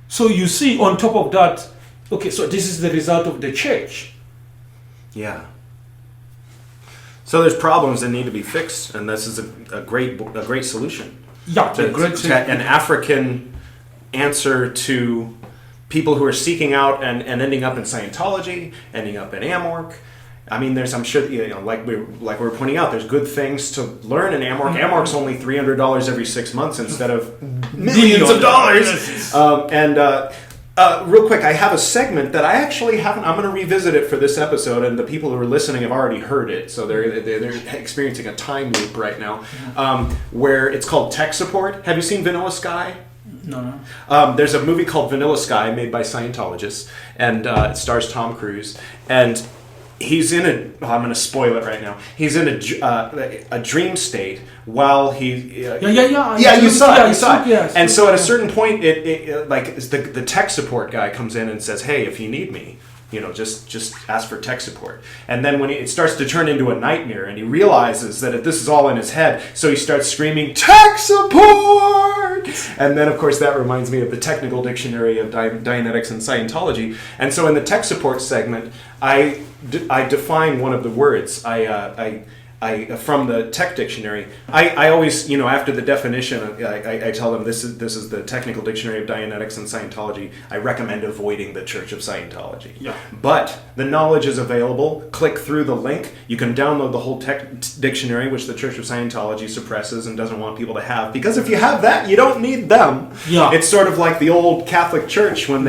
So you see, on top of that, okay, so this is the result of the church. Yeah. So there's problems that need to be fixed, and this is a great solution. Yeah, An African answer to people who are seeking out and ending up in Scientology, ending up in Amorc. I mean, I'm sure, like we were pointing out, there's good things to learn in Amorc. Amorc's only $300 every 6 months instead of millions of dollars. Real quick, I have a segment that I actually haven't. I'm going to revisit it for this episode, and the people who are listening have already heard it, so they're experiencing a time loop right now, where it's called tech support. Have you seen Vanilla Sky? No. There's a movie called Vanilla Sky made by Scientologists, and it stars Tom Cruise, and he's in I'm going to spoil it right now. He's in a dream state while he. You saw it. Yes. And so at a certain point, the tech support guy comes in and says, "Hey, if you need me, just ask for tech support." And then when it starts to turn into a nightmare, and he realizes that this is all in his head, so he starts screaming, "Tech support!" And then, of course, that reminds me of the technical dictionary of Dianetics and Scientology. And so in the tech support segment, I define one of the words. I from the tech dictionary. I always, after the definition, I tell them this is the technical dictionary of Dianetics and Scientology. I recommend avoiding the Church of Scientology. Yeah. But the knowledge is available. Click through the link. You can download the whole tech dictionary, which the Church of Scientology suppresses and doesn't want people to have. Because if you have that, you don't need them. Yeah. It's sort of like the old Catholic Church when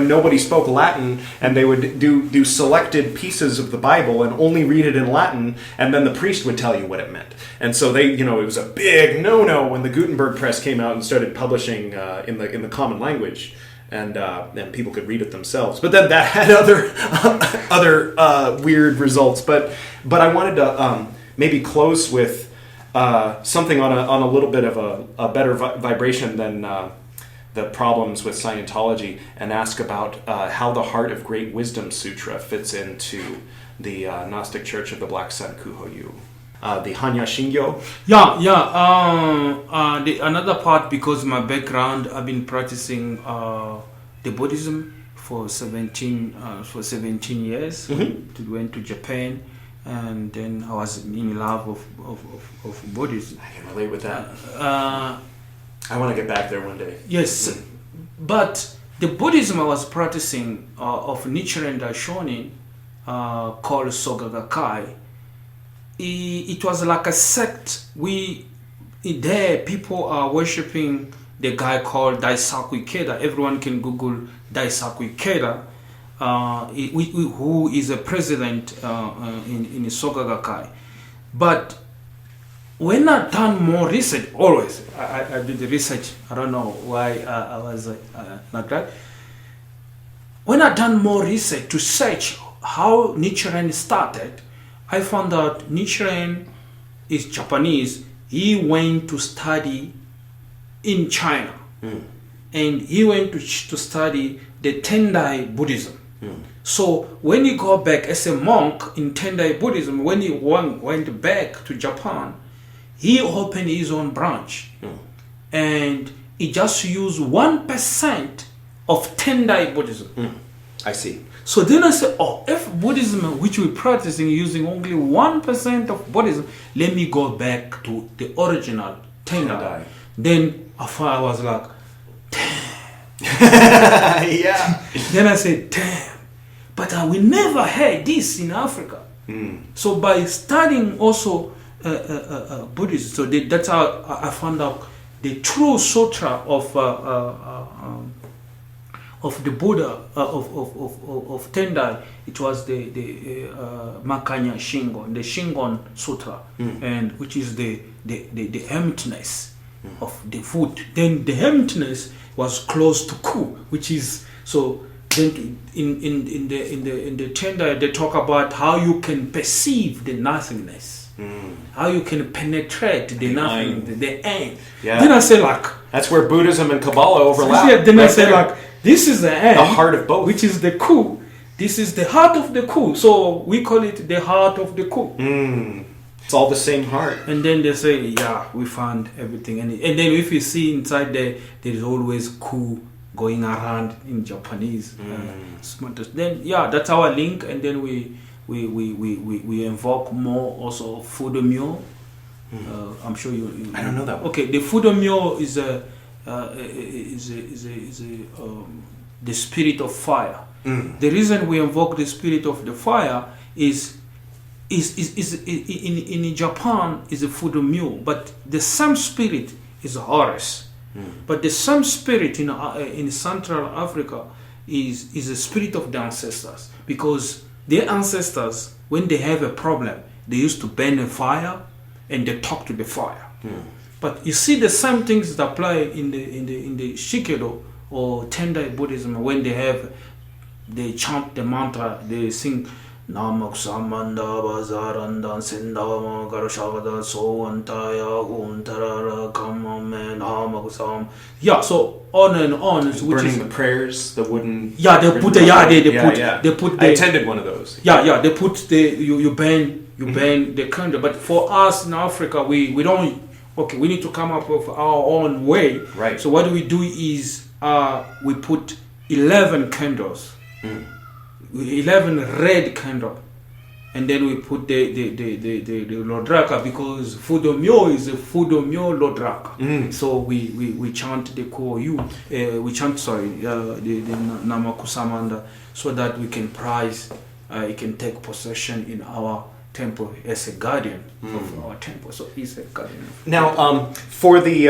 nobody spoke Latin, and they would do selected pieces of the Bible and only read it in Latin, and then the priest would tell you what it meant. And so it was a big no-no when the Gutenberg press came out and started publishing in the common language, and people could read it themselves. But then that had other weird results. But I wanted to maybe close with something on a little bit of a better vibration than the problems with Scientology, and ask about how the Heart of Great Wisdom Sutra fits into the Gnostic Church of the Black Sun Kuho-yu. The Hanya Shingyo. Another part, because my background, I've been practicing the Buddhism for 17 years. Mm-hmm. Went to Japan, and then I was in love of Buddhism. I can relate with that. I want to get back there one day. Yes, but the Buddhism I was practicing of Nichiren Daishonin, called Sogagakai, it was like a sect. There people are worshipping the guy called Daisaku Ikeda. Everyone can Google Daisaku Ikeda, who is a president in Sogagakai. But when I done more research, always I did the research. I don't know why I was like that. When I done more research to search how Nichiren started, I found out Nichiren is Japanese. He went to study in China, and he went to study the Tendai Buddhism. So when he got back as a monk in Tendai Buddhism, when he went back to Japan, he opened his own branch, and he just used 1% of Tendai Buddhism. I see. So then I said, if Buddhism, which we're practicing using only 1% of Buddhism, let me go back to the original Tendai. Then I was like, damn. Yeah. Then I said, damn. But we never had this in Africa. So by studying also Buddhism, so that's how I found out the true sutra of the Buddha of Tendai. It was the Makanya Shingon, the Shingon Sutra, and which is the emptiness of the food. Then the emptiness was close to Ku, which is so. Then in the Tendai they talk about how you can perceive the nothingness. How you can penetrate the nothing, the end. Yeah. Then I say like, That's where Buddhism and Kabbalah overlap. yeah, then I right say there. like, this is the end. The heart of both. Which is the ku. This is the heart of the ku. So we call it the heart of the ku. It's all the same heart. And then they say, yeah, we found everything. And then if you see inside there is always ku going around in Japanese. Then, yeah, that's our link. And then we invoke more also Voodoo Myo. I'm sure you. I don't know that one. Okay, the Voodoo Myo is the spirit of fire. The reason we invoke the spirit of the fire is in Japan is a Voodoo Myo, but the same spirit is Horus. But the same spirit in Central Africa is a spirit of the ancestors, because their ancestors, when they have a problem, they used to burn a fire and they talk to the fire. But you see the same things that apply in the Shikido or Tendai Buddhism. When they chant the mantra, they sing Namak Samanda Bazarandan Sendama Garashagada So Antaya Huntarara Kamame Namak Sam. Yeah, so on and on. Which Burning the prayers, the wooden. Yeah, they put they put I attended one of those. Yeah, they put you burn the candle. But for us in Africa, we don't. Okay, we need to come up with our own way. Right. So what we do is we put 11 candles, 11 red candle, and then we put the Lodraka, because Voodoo Myo is a Voodoo Myo Lodraka. So we chant the Ho Hu, we chant the Namakusamanda, so that we can prize, it can take possession in our temple as a guardian of our temple. So he's a guardian. Now, for the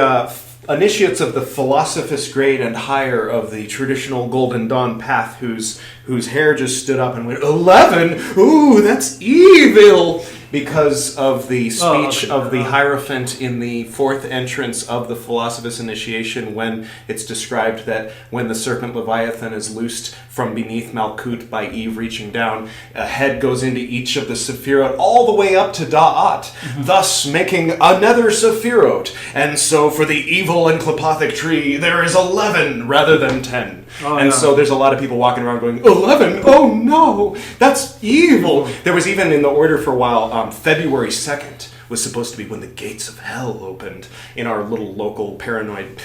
initiates of the philosophist grade and higher of the traditional Golden Dawn path, whose hair just stood up and went, 11? Ooh, that's evil! Because of the speech of the Hierophant in the fourth entrance of the Philosophist Initiation, when it's described that when the serpent Leviathan is loosed from beneath Malkut by Eve reaching down, a head goes into each of the Sephirot all the way up to Da'at, thus making another Sephirot. And so for the evil and Klipothic tree, there is 11 rather than 10. So there's a lot of people walking around going, 11? Oh no, that's evil. There was even in the order for a while, February 2nd was supposed to be when the gates of hell opened in our little local paranoid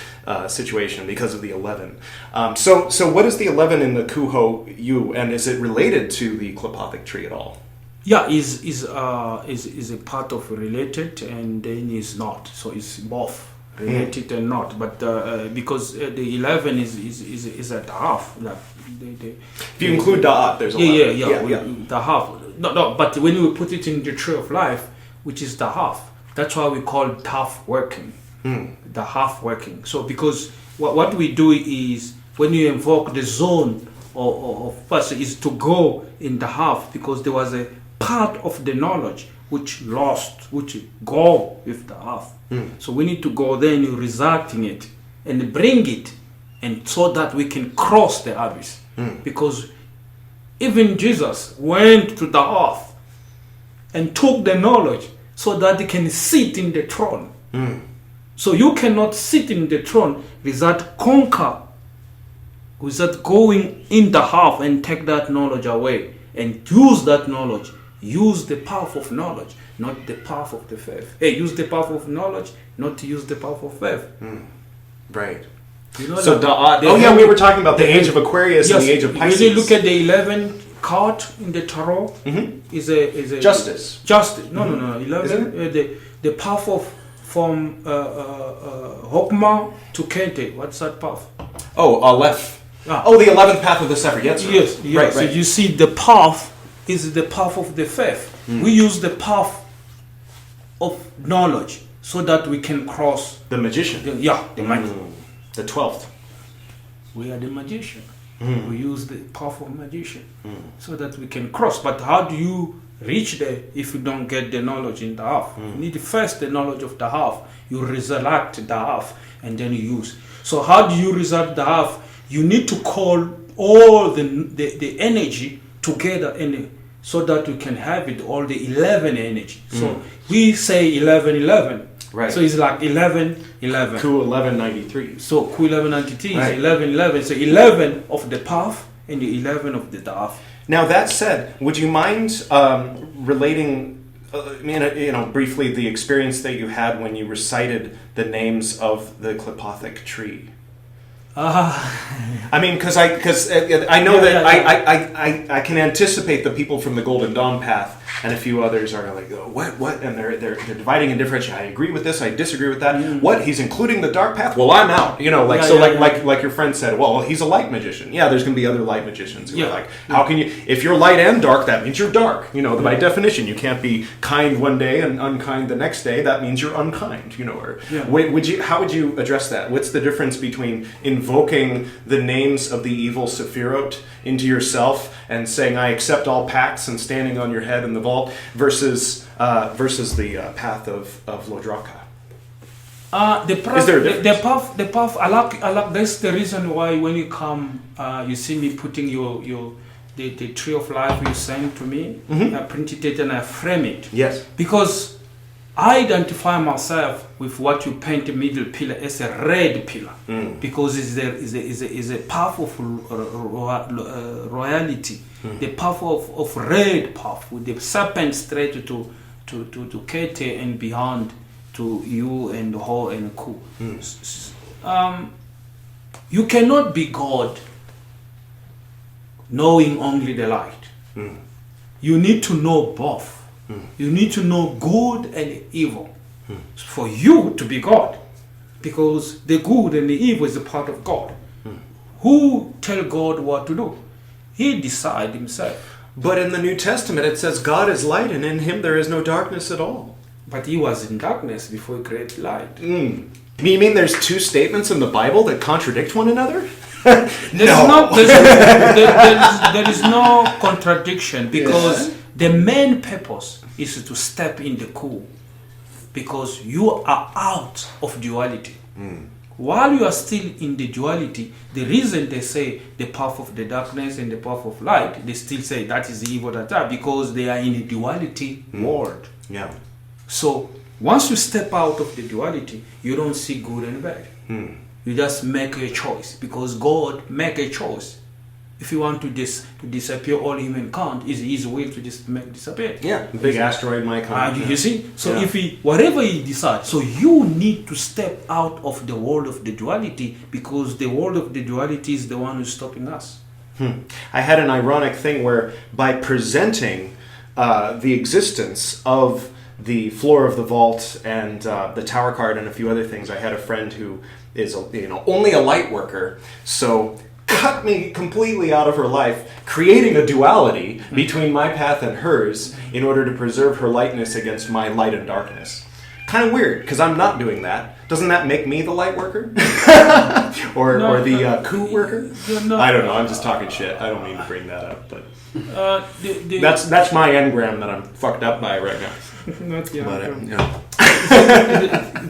situation because of the 11. So what is the 11 in the Ho Hu, and is it related to the Klipothic tree at all? Yeah, is a part of related, and then is not. So it's both related and not. But because the 11 is at half. Like If you include Da'at, there's a lot. The half. No. But when we put it in the tree of life, which is the half, that's why we call it half working. The half working. So because what we do is, when you invoke the zone of person, is to go in the half, because there was a part of the knowledge which go with the half. So we need to go there and result in it and bring it, and so that we can cross the abyss. Because even Jesus went to the earth and took the knowledge so that he can sit in the throne. So you cannot sit in the throne without conquer, without going in the half and take that knowledge away and use that knowledge. Use the path of knowledge, not the path of the faith. Use the path of knowledge, not to use the path of faith. Right. You know, So Da'at, we were talking about the age of Aquarius and the age of Pisces. When you look at the 11 card in the tarot, is a Justice. Justice. No. 11. The path from Hokma to Kente. What's that path? Aleph. The 11th path of the Sefer Yetzirah. Yes. Right. So you see, the path is the path of the faith. We use the path of knowledge so that we can cross The magician. the The 12th. We are the magician. We use the path of magician so that we can cross. But how do you reach there if you don't get the knowledge in the half? You need first the knowledge of the half. You resurrect the half and then you use. So how do you resurrect the half? You need to call all the energy together, and so that we can have it all the 11 energy. So we say 11. Right. So it's like 11. Ku 1193. So Ku 1193 Right. is 11. So 11 of the path and the 11 of the daf. Now that said, would you mind relating, briefly the experience that you had when you recited the names of the Klipothic tree? I mean, because I know that I can anticipate the people from the Golden Dawn path and a few others are like, oh, what, and they're dividing and differentiating. I agree with this, I disagree with that. What, he's including the dark path? Well, I'm out. Like your friend said. Well, he's a light magician. Yeah, there's going to be other light magicians who are like, how can you? If you're light and dark, that means you're dark. By definition, you can't be kind one day and unkind the next day. That means you're unkind. How would you address that? What's the difference between invoking the names of the evil Sephirot into yourself and saying, I accept all pacts and standing on your head in the vault versus the path of Lodraka? The path, I like, that's the reason why when you come, you see me putting the tree of life you sent to me, I printed it and I frame it. Yes. Because I identify myself with what you paint the middle pillar as a red pillar, because it's a path of royalty, the path of red path with the serpent straight to Kete and beyond to you and Ho and Ku. You cannot be God knowing only the light. You need to know both. You need to know good and evil for you to be God, because the good and the evil is a part of God. Who tell God what to do? He decide himself. But in the New Testament it says God is light and in him there is no darkness at all. But he was in darkness before he created light. You mean there's two statements in the Bible that contradict one another? There is no contradiction, because the main purpose is to step in the Ku, because you are out of duality. While you are still in the duality, the reason they say the path of the darkness and the path of light, they still say that is the evil that because they are in a duality world. Yeah. So once you step out of the duality, you don't see good and bad. You just make a choice, because God make a choice. If you want to disappear all humankind, it's his will to just make disappear. Yeah, big asteroid might come. You see? So if whatever he decides, so you need to step out of the world of the duality, because the world of the duality is the one who's stopping us. I had an ironic thing where by presenting the existence of the floor of the vault and the tower card and a few other things, I had a friend who is only a light worker, so cut me completely out of her life, creating a duality between my path and hers in order to preserve her lightness against my light and darkness. Kind of weird, because I'm not doing that. Doesn't that make me the light worker? or the Ku worker? I don't know, I'm just talking shit. I don't mean to bring that up, but that's my engram that I'm fucked up by right now. Not the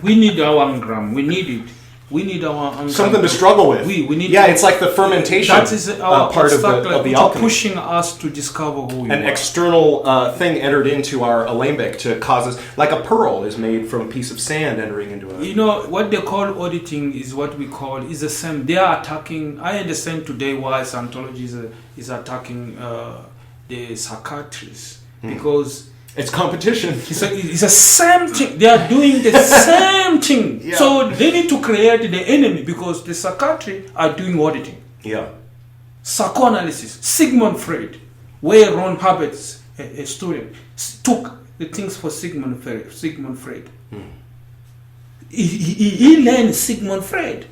we need our engram. We need it. We need our engram. Something to struggle with. We need. Yeah, it's like the fermentation. That is our part of the alchemy, pushing us to discover who we are. An external thing entered into our alembic to cause us, like a pearl is made from a piece of sand entering into a. What they call auditing is what we call is the same. They are attacking. I understand today why Scientology is attacking the psychiatrists, because. It's competition. It's the same thing. They are doing the same thing. Yeah. So they need to create the enemy, because the psychiatry are doing auditing. Yeah. Psychoanalysis. Sigmund Freud, where Ron Hubbard's a student, took the things for Sigmund Freud. He learned Sigmund Freud.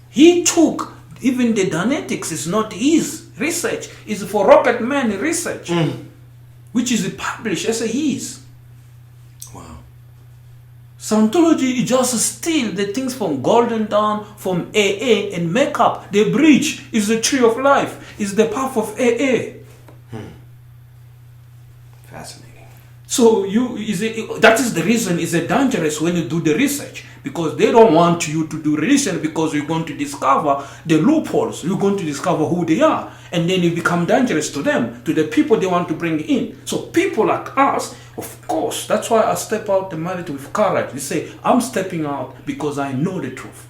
He took, even the Dianetics is not his research. It's for rocket man research. Which is published as his. Wow. Scientology just steal the things from Golden Dawn, from AA and makeup. The bridge is the tree of life, is the path of AA. Fascinating. So that is the reason it's dangerous when you do the research, because they don't want you to do research, because you're going to discover the loopholes, you're going to discover who they are, and then you become dangerous to them, to the people they want to bring in. So people like us, of course, that's why I step out the marriage with courage. You say, I'm stepping out because I know the truth.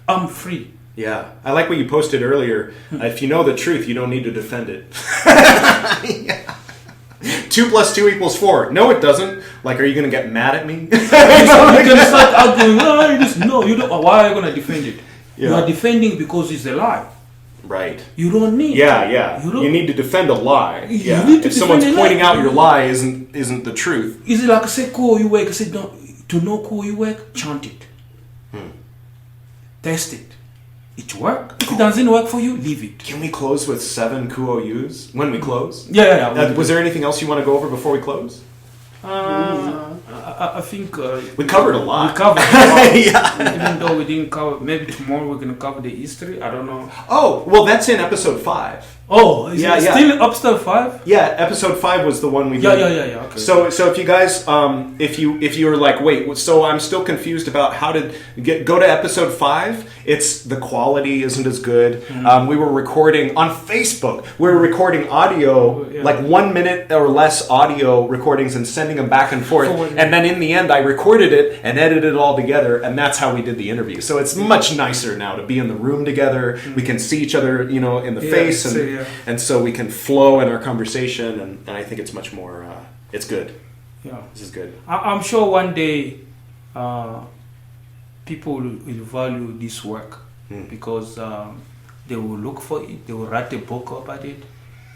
I'm free. Yeah, I like what you posted earlier. If you know the truth, you don't need to defend it. 2 + 2 = 4. No, it doesn't. Like, are you going to get mad at me? You can start arguing. No, you don't. Why are you going to defend it? Yeah. You are defending because it's a lie. Right. You don't need. Yeah. You don't- You need to defend a lie. You Yeah. need to If someone's defend a pointing lie. out your lie isn't the truth. Is it like I say, cool you work? I say, don't, to know cool you work, chant it. Test it. It work. If it doesn't work for you, leave it. Can we close with 7 Kuo-Yus when we close? Yeah. Was there anything else you want to go over before we close? I think We covered a lot. We covered a lot. Yeah. Even though we didn't cover, maybe tomorrow we're gonna cover the history. I don't know. Oh, well, that's in episode 5. Oh, is Yeah, it yeah. still Upstart 5? Yeah, episode 5 was the one we did. Yeah. Okay. So if you guys, if you were like, wait, so I'm still confused about how to go to episode 5. It's the quality isn't as good. We were recording on Facebook. We were recording audio, Yeah. like 1 minute or less audio recordings, and sending them back and forth. And then in the end, I recorded it and edited it all together, and that's how we did the interview. So it's much nicer now to be in the room together. We can see each other, in the face, and so we can flow in our conversation, and I think it's much more, it's good. Yeah. This is good. I'm sure one day people will value this work because they will look for it, they will write a book about it.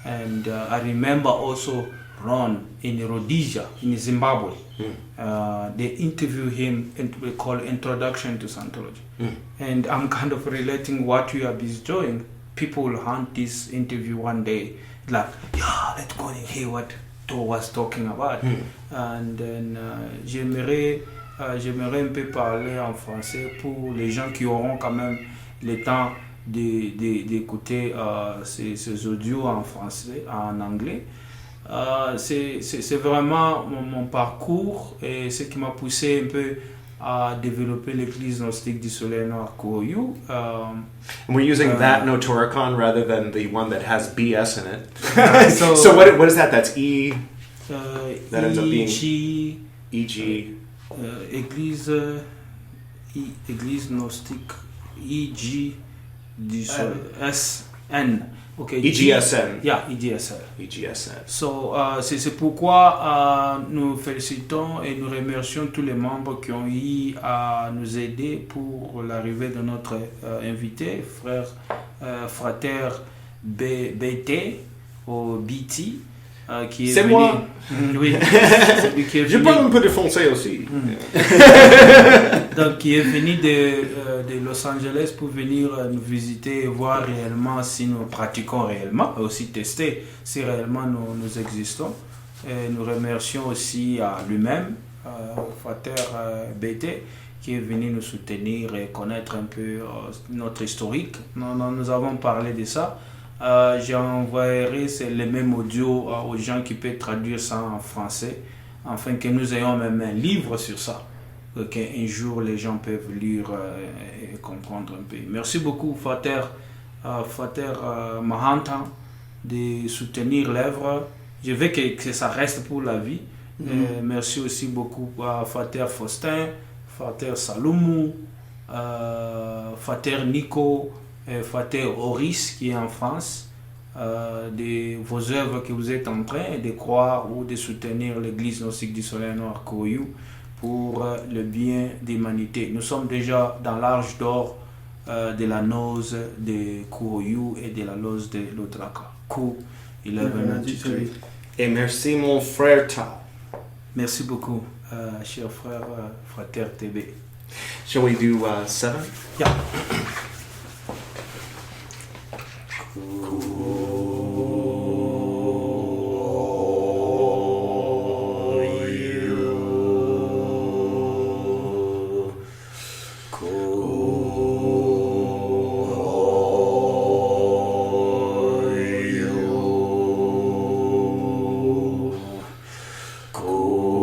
And I remember also Ron in Rhodesia, in Zimbabwe. They interview him, and we call Introduction to Scientology. And I'm kind of relating what you are busy doing. People will hunt this interview one day, like, yeah, let's go and hear what Thor was talking about. And then j'aimerais un peu parler en français pour les gens qui auront quand même le temps d'écouter ces audios en français, en anglais. C'est vraiment mon parcours et ce qui m'a poussé un peu à développer l'église gnostique du Soleil Noir Ho Hu. And we're using that Notoricon rather than the one that has BS in it. So what is that? That's E. That ends up being EG. Église gnostique EG du Soleil SN. Okay, EGSN. Yeah, EGSN. EGSN. So, c'est pourquoi nous félicitons et nous remercions tous les membres qui ont eu à nous aider pour l'arrivée de notre invité, frère Frater BT ou BT, qui est c'est venu. moi. Oui, c'est lui qui est Je venu. parle un peu de français aussi. Donc, qui est venu de Los Angeles pour venir nous visiter et voir réellement si nous pratiquons réellement, et aussi tester si réellement nous existons. Et nous remercions aussi à lui-même, Frater BT, qui est venu nous soutenir et connaître un peu notre historique. Nous avons parlé de ça. J'envoierai les mêmes audios aux gens qui peuvent traduire ça en français, afin que nous ayons même un livre sur ça, qu'un jour les gens peuvent lire et comprendre un peu. Merci beaucoup, Frater Mahanta, de soutenir l'œuvre. Je veux que ça reste pour la vie. Merci aussi beaucoup à Frater Faustin, Frater Salomou, Frater Nico, Frater Horis qui est en France, de vos œuvres que vous êtes en train de croire ou de soutenir l'église gnostique du Soleil Noir Ho Hu pour le bien de l'humanité. Nous sommes déjà dans l'âge d'or de la nose de Ho Hu et de la nose de l'Odraka. Ho 1193. Et merci mon frère Ta. Merci beaucoup, cher frère Frater TB. Shall we do 7? Yeah. Cool.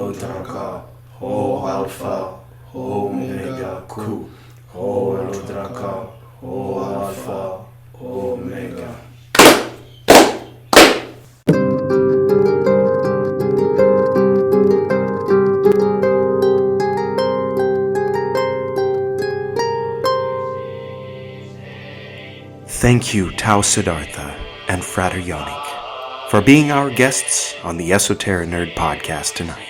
LODRAKA, Ho Alpha, Ho Omega Ku, Ho LODRAKA, Ho Alpha, Ho Omega. Thank you, Tao Siddhartha and Frater Yannick, for being our guests on the Esoterinerd podcast tonight.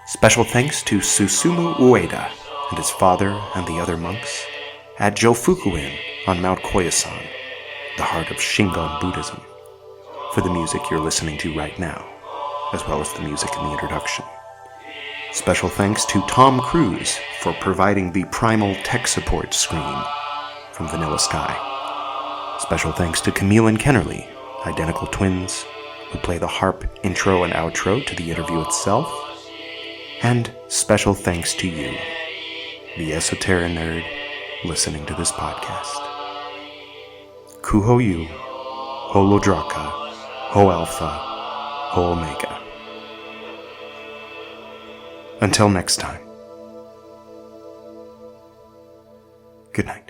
Special thanks to Susumu Ueda and his father and the other monks at Jofukuin on Mount Koyasan, the heart of Shingon Buddhism, for the music you're listening to right now, as well as the music in the introduction. Special thanks to Tom Cruise for providing the primal tech support screen from Vanilla Sky. Special thanks to Camille and Kennerly, identical twins, who play the harp intro and outro to the interview itself. And special thanks to you, the Esoterinerd, listening to this podcast. Ku Ho Yu, Ho LODRAKA, Ho Alpha, Ho Omega. Until next time. Good night.